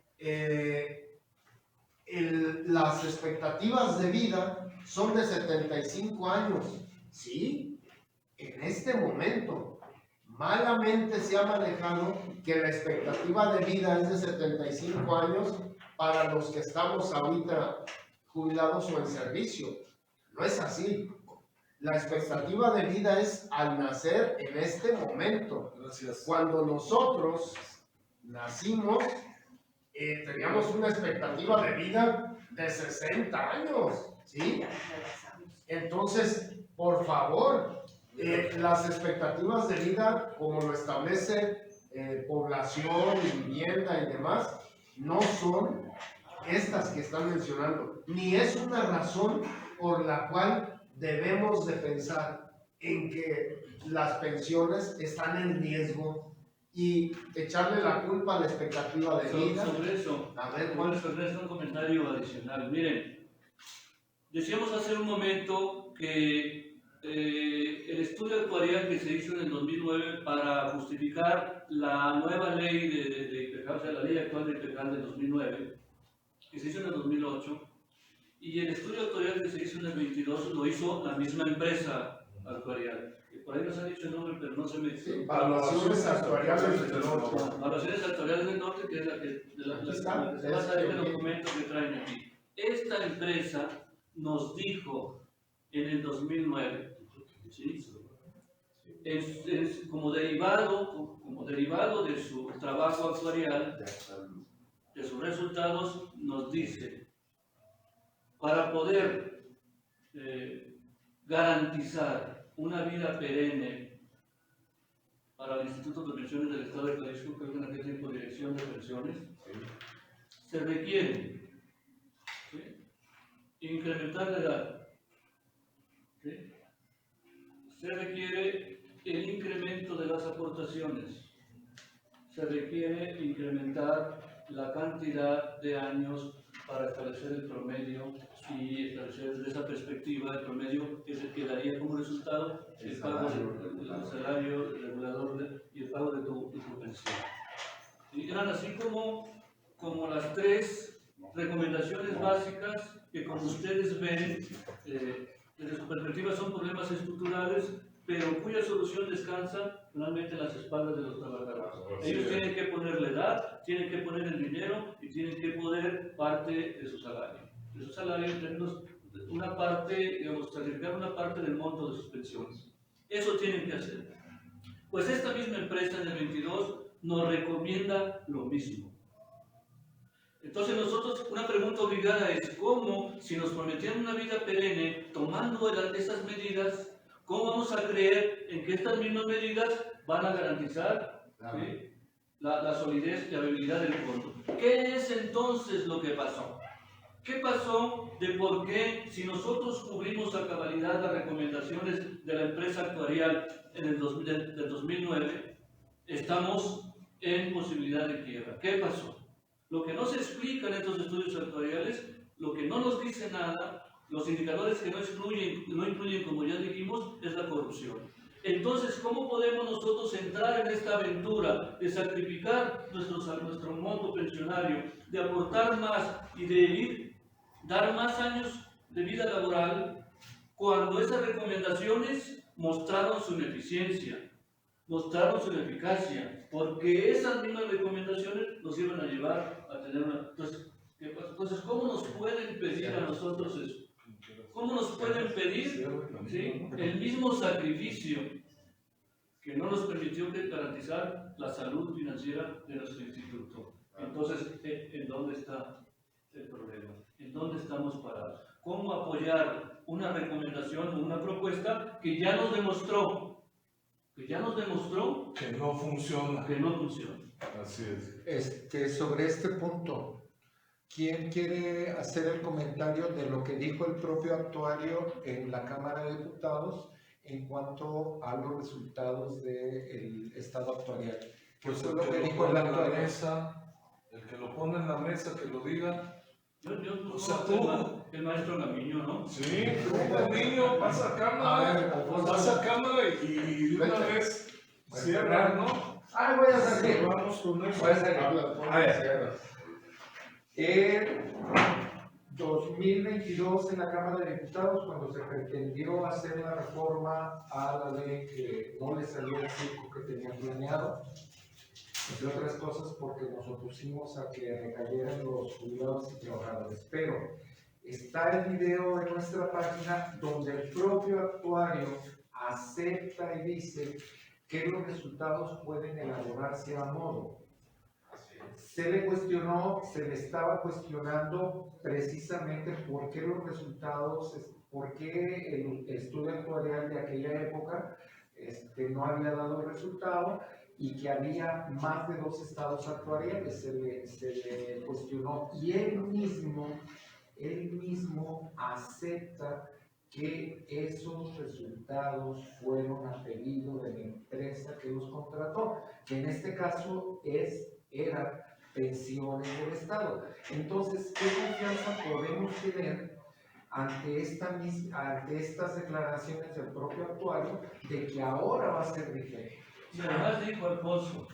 las expectativas de vida son de 75 años. Sí, en este momento, malamente se ha manejado que la expectativa de vida es de 75 años para los que estamos ahorita jubilados o en servicio. No es así. La expectativa de vida es al nacer en este momento.
Gracias.
Cuando nosotros nacimos, teníamos una expectativa de vida de 60 años, ¿sí? Entonces, por favor, las expectativas de vida, como lo establece población, vivienda y demás, no son estas que están mencionando, ni es una razón por la cual debemos de pensar en que las pensiones están en riesgo y echarle la culpa a la expectativa de vida.
Sobre eso,
A ver,
sobre eso un comentario adicional. Miren, decíamos hace un momento que el estudio actuarial que se hizo en el 2009 para justificar la nueva ley de IPEJAL, o sea, la ley actual de IPEJAL del 2009, que se hizo en el 2008, y el estudio actuarial que se hizo en el 22 lo hizo la misma empresa actuarial. Por ahí nos han dicho el nombre, pero no se me dice.
Evaluaciones actuariales del norte.
Evaluaciones actuariales del norte, que es la que, la que se basa en el documento que traen aquí. Esta empresa nos dijo en el 2009, ¿sí? Como derivado de su trabajo actuarial, de sus resultados, nos dice, para poder garantizar una vida perenne para el Instituto de Pensiones del Estado de Jalisco, creo que en aquel tiempo Dirección de Pensiones, se requiere, ¿sí?, incrementar la edad, ¿sí?, se requiere el incremento de las aportaciones, se requiere incrementar la cantidad de años para establecer el promedio y establecer desde esa perspectiva el promedio que daría como resultado el pago del salario regulador y el pago de tu pensión. Y eran así como las tres recomendaciones básicas que, como ustedes ven, desde su perspectiva son problemas estructurales, pero cuya solución descansa finalmente en las espaldas de los trabajadores. Ellos tienen que poner la edad, tienen que poner el dinero y tienen que poner parte de su salario. De su salario, en términos, una parte, digamos, sacrificar una parte del monto de sus pensiones. Eso tienen que hacer. Pues esta misma empresa en el 22 nos recomienda lo mismo. Entonces nosotros, una pregunta obligada es, ¿cómo, si nos prometían una vida perenne, tomando esas medidas, cómo vamos a creer en que estas mismas medidas van a garantizar, ¿sí?, la solidez y la viabilidad del fondo? ¿Qué es entonces lo que pasó? ¿Qué pasó de por qué, si nosotros cubrimos a cabalidad las recomendaciones de la empresa actuarial en el 2009, estamos en posibilidad de quiebra? ¿Qué pasó? Lo que no se explica en estos estudios actuariales, lo que no nos dice nada, los indicadores que no incluyen, como ya dijimos, es la corrupción. Entonces, ¿cómo podemos nosotros entrar en esta aventura de sacrificar nuestro monto pensionario, de aportar más y de dar más años de vida laboral, cuando esas recomendaciones mostraron su ineficiencia, mostraron su ineficacia, porque esas mismas recomendaciones nos iban a llevar a tener una... Entonces, ¿cómo nos pueden pedir a nosotros eso? ¿Cómo nos pueden pedir, ¿sí?, el mismo sacrificio que no nos permitió garantizar la salud financiera de nuestro instituto? Entonces, ¿en dónde está el problema? ¿En dónde estamos parados? ¿Cómo apoyar una recomendación o una propuesta que ya nos demostró que no funciona?
Así es.
Sobre este punto, ¿quién quiere hacer el comentario de lo que dijo el propio actuario en la Cámara de Diputados en cuanto a los resultados del estado actuarial?
Pues
fue
el
lo
que
que
lo
dijo
pone
el
en la
actuario?
mesa, el que lo pone en la mesa, que lo diga.
O
O sea,
el maestro Gamiño, ¿no?
Sí, tú, niño, pasa a cámara, pasa a cámara y de una vez cierra, ¿no?
Ah, voy a salir.
Vamos con eso.
Voy a salir. A ver. En 2022 en la Cámara de Diputados, cuando se pretendió hacer una reforma a la ley que no le salió el circo que tenían planeado, entre otras cosas porque nos opusimos a que recayeran los jubilados y trabajadores. Pero está el video en nuestra página donde el propio actuario acepta y dice que los resultados pueden elaborarse a modo. Se le estaba cuestionando precisamente por qué los resultados, por qué el estudio actuarial de aquella época no había dado el resultado y que había más de 2 estados actuariales. Se le cuestionó y él mismo acepta que esos resultados fueron a pedido de la empresa que los contrató, que en este caso era Pensiones del Estado. Entonces, ¿qué confianza podemos tener ante estas declaraciones del propio actuario de que ahora va a ser diferente.
Y además dijo Alfonso,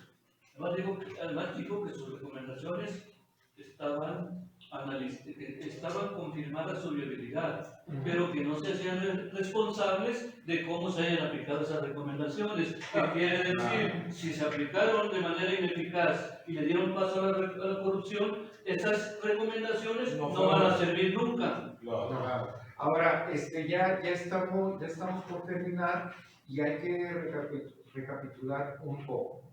además dijo que sus recomendaciones estaban confirmadas su viabilidad, pero que no se hacían responsables de cómo se hayan aplicado esas recomendaciones. Que quiere decir, si se aplicaron de manera ineficaz y le dieron paso a la corrupción, esas recomendaciones no van a servir nunca.
Claro.
Ahora, ya estamos por terminar y hay que recapitular un poco.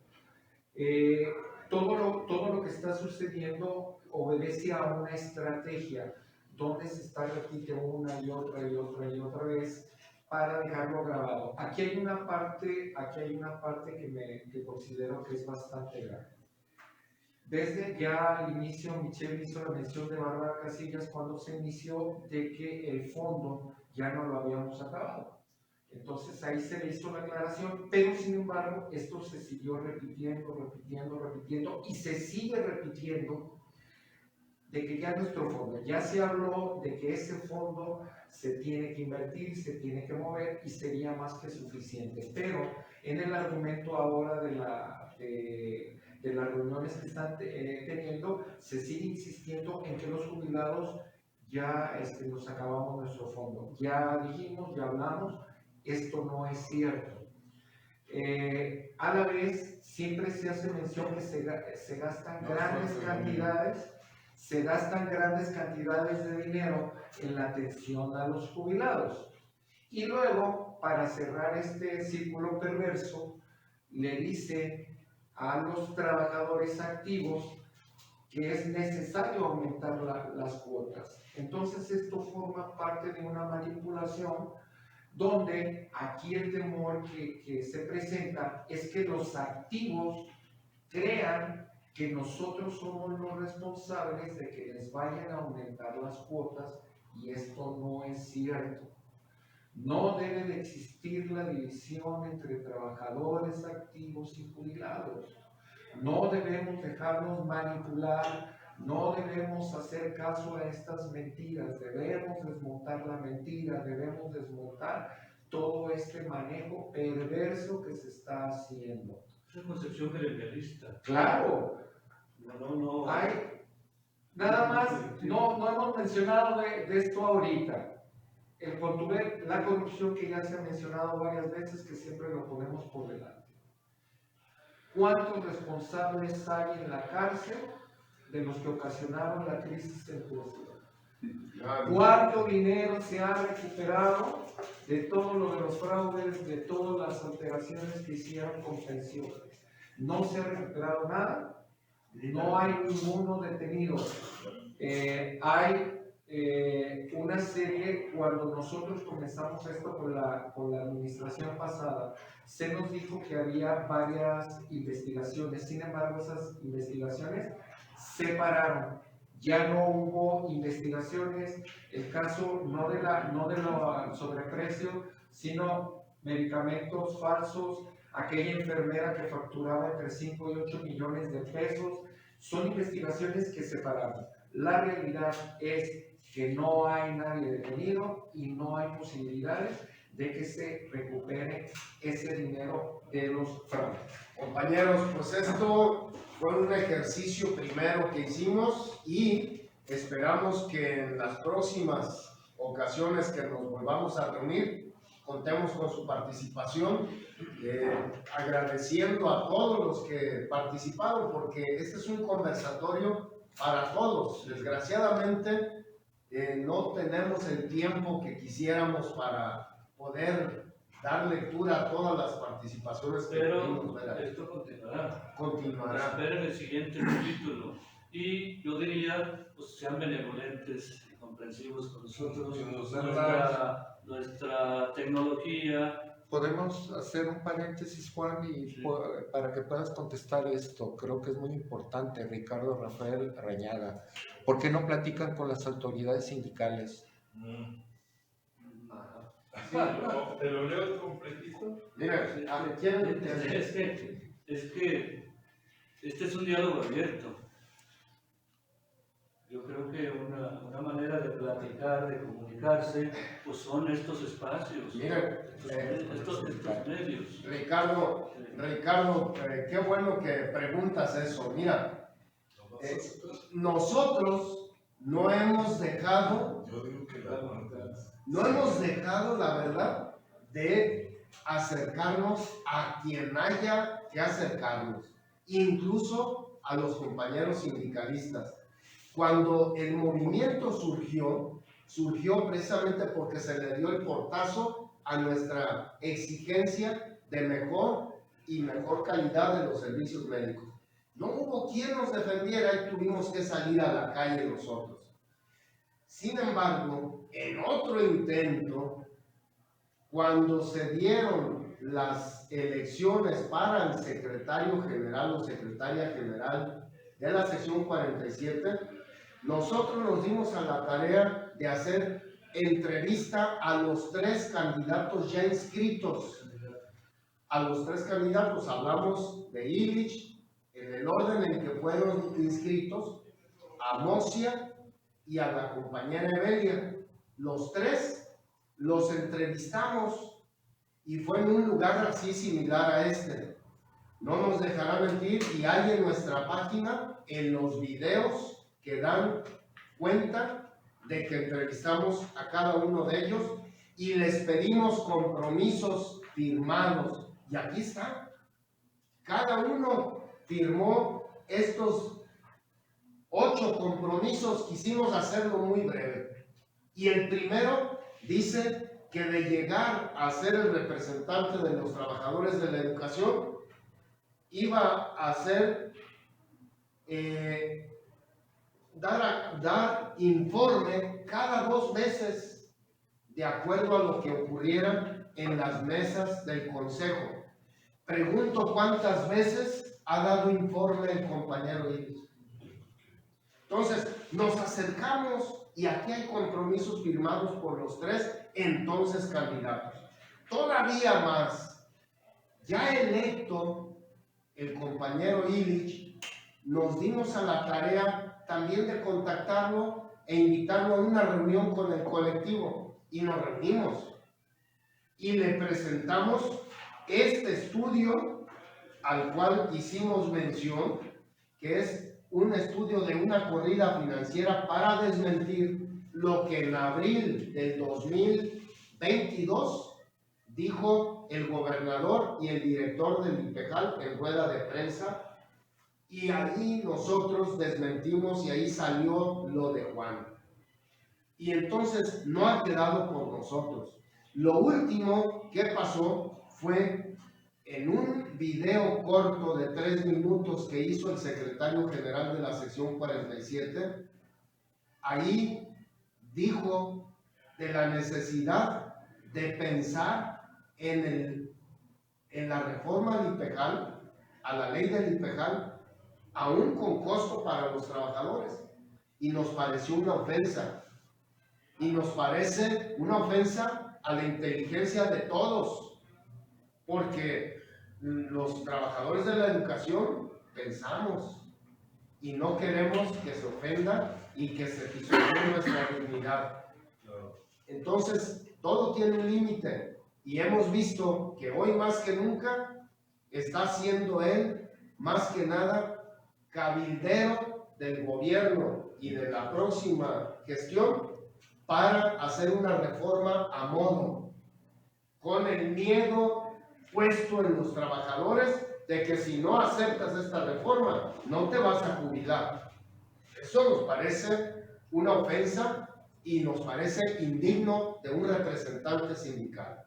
Todo lo que está sucediendo obedece a una estrategia donde se está repitiendo una y otra vez para dejarlo grabado. Aquí hay una parte que considero que es bastante grave. Desde ya al inicio, Michelle hizo la mención de Bárbara Casillas cuando se inició de que el fondo ya no lo habíamos acabado. Entonces ahí se le hizo la aclaración, pero sin embargo esto se siguió repitiendo y se sigue repitiendo de que ya nuestro fondo, ya se habló de que ese fondo se tiene que invertir, se tiene que mover y sería más que suficiente. Pero en el argumento ahora de las reuniones que están teniendo, se sigue insistiendo en que los jubilados ya nos acabamos nuestro fondo. Ya dijimos, ya hablamos, esto no es cierto. A la vez, siempre se hace mención que se gastan grandes cantidades de dinero en la atención a los jubilados. Y luego, para cerrar este círculo perverso, le dice a los trabajadores activos que es necesario aumentar las cuotas. Entonces esto forma parte de una manipulación donde aquí el temor que se presenta es que los activos crean que nosotros somos los responsables de que les vayan a aumentar las cuotas y esto no es cierto. No debe de existir la división entre trabajadores activos y jubilados. No debemos dejarnos manipular, no debemos hacer caso a estas mentiras, debemos desmontar la mentira, debemos desmontar todo este manejo perverso que se está haciendo.
Es una concepción gremialista.
Claro,
No.
nada más, no hemos mencionado de esto ahorita. La corrupción que ya se ha mencionado varias veces, que siempre lo ponemos por delante. ¿Cuántos responsables hay en la cárcel de los que ocasionaron la crisis en Turquía? ¿Cuánto dinero se ha recuperado de todo lo de los fraudes, de todas las alteraciones que hicieron con pensiones? No se ha recuperado nada, no hay ninguno detenido. Hay una serie, cuando nosotros comenzamos esto con la administración pasada, se nos dijo que había varias investigaciones, sin embargo esas investigaciones se pararon. Ya no hubo investigaciones, el caso no de lo sobreprecio, sino medicamentos falsos, aquella enfermera que facturaba entre 5 y 8 millones de pesos, son investigaciones que se pararon. La realidad es que no hay nadie detenido y no hay posibilidades de que se recupere ese dinero de los fraudes.
Compañeros, pues esto fue un ejercicio primero que hicimos y esperamos que en las próximas ocasiones que nos volvamos a reunir contemos con su participación, agradeciendo a todos los que participaron, porque este es un conversatorio para todos. Desgraciadamente no tenemos el tiempo que quisiéramos para poder dar lectura a todas las participaciones que tuvimos, ¿verdad?
Esto continuará.
Continuará.
Esperen el siguiente capítulo. Y yo diría, pues sean benevolentes y comprensivos con nosotros, nuestra tecnología.
Podemos hacer un paréntesis, Juan, y
Sí.
para que puedas contestar esto. Creo que es muy importante, Ricardo Rafael Reñaga. ¿Por qué no platican con las autoridades sindicales?
¿Te lo leo completito?
Mira, ¿quién?
Es que este es un diálogo abierto. Yo creo que una manera de platicar, de comunicarse, pues son estos espacios,
Miren,
estos medios.
Ricardo, qué bueno que preguntas eso. Mira, nosotros no hemos dejado,
Yo digo que la
la verdad, de acercarnos a quien haya que acercarnos, incluso a los compañeros sindicalistas. Cuando el movimiento surgió precisamente porque se le dio el portazo a nuestra exigencia de mejor calidad de los servicios médicos. No hubo quien nos defendiera y tuvimos que salir a la calle nosotros. Sin embargo, en otro intento, cuando se dieron las elecciones para el secretario general o secretaria general de la sección 47, nosotros nos dimos a la tarea de hacer entrevista a los 3 candidatos ya inscritos. A los 3 candidatos hablamos de Illich, en el orden en que fueron inscritos, a Mosia y a la compañera Evelia. Los 3 los entrevistamos y fue en un lugar así similar a este. No nos dejará mentir, y hay en nuestra página, en los videos que dan cuenta de que entrevistamos a cada uno de ellos y les pedimos compromisos firmados. Y aquí está. Cada uno firmó estos 8 compromisos. Quisimos hacerlo muy breve. Y el primero dice que de llegar a ser el representante de los trabajadores de la educación, iba a ser dar informe cada 2 meses de acuerdo a lo que ocurriera en las mesas del consejo. Pregunto cuántas veces ha dado informe el compañero Iris. Entonces, nos acercamos y aquí hay compromisos firmados por los 3 entonces candidatos. Todavía más, ya electo el compañero Illich, nos dimos a la tarea también de contactarlo e invitarlo a una reunión con el colectivo, y nos reunimos y le presentamos este estudio al cual hicimos mención, que es un estudio de una corrida financiera para desmentir lo que en abril del 2022 dijo el gobernador y el director del IPEJAL en rueda de prensa, y ahí nosotros desmentimos y ahí salió lo de Juan. Y entonces no ha quedado por nosotros. Lo último que pasó fue en un video corto de 3 minutos que hizo el secretario general de la sección 47. Ahí dijo de la necesidad de pensar en la reforma del IPEJAL, a la ley del IPEJAL, aún con costo para los trabajadores. Y nos pareció una ofensa. Y nos parece una ofensa a la inteligencia de todos. Porque los trabajadores de la educación pensamos y no queremos que se ofenda y que se pisotee nuestra dignidad. Entonces, todo tiene un límite, y hemos visto que hoy más que nunca está siendo él, más que nada, cabildero del gobierno y de la próxima gestión para hacer una reforma a modo, con el miedo puesto en los trabajadores de que si no aceptas esta reforma no te vas a jubilar. Eso nos parece una ofensa y nos parece indigno de un representante sindical.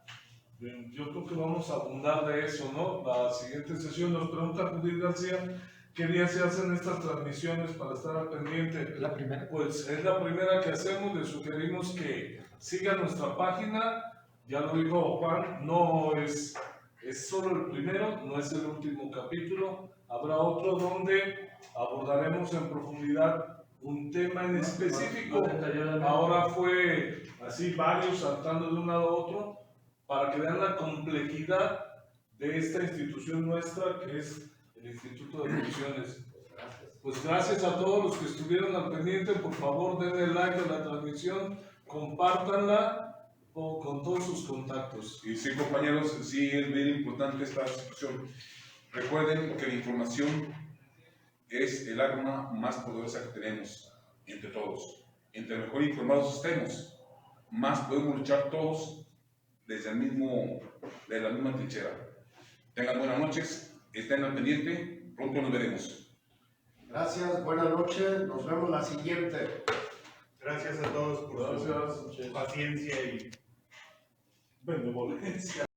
Bien, yo creo que vamos a abundar de eso, ¿no? La siguiente sesión nos pregunta Judith García, ¿qué día se hacen estas transmisiones para estar al pendiente?
La primera.
Pues es la primera que hacemos. Le sugerimos que sigan nuestra página. Ya lo dijo Juan, no es solo el primero, no es el último capítulo. Habrá otro donde abordaremos en profundidad un tema en específico. Ahora fue así varios saltando de un lado a otro para que vean la complejidad de esta institución nuestra que es el Instituto de Pensiones. Pues gracias a todos los que estuvieron al pendiente. Por favor, denle like a la transmisión, compártanla con todos sus contactos.
Y sí, compañeros, sí es bien importante esta situación. Recuerden que la información es el arma más poderosa que tenemos entre todos. Entre mejor informados estemos, más podemos luchar todos desde la misma trinchera. Tengan buenas noches, estén al pendiente, pronto nos veremos.
Gracias, buenas noches, nos vemos la siguiente.
Gracias a todos por su paciencia y
Benevolencia.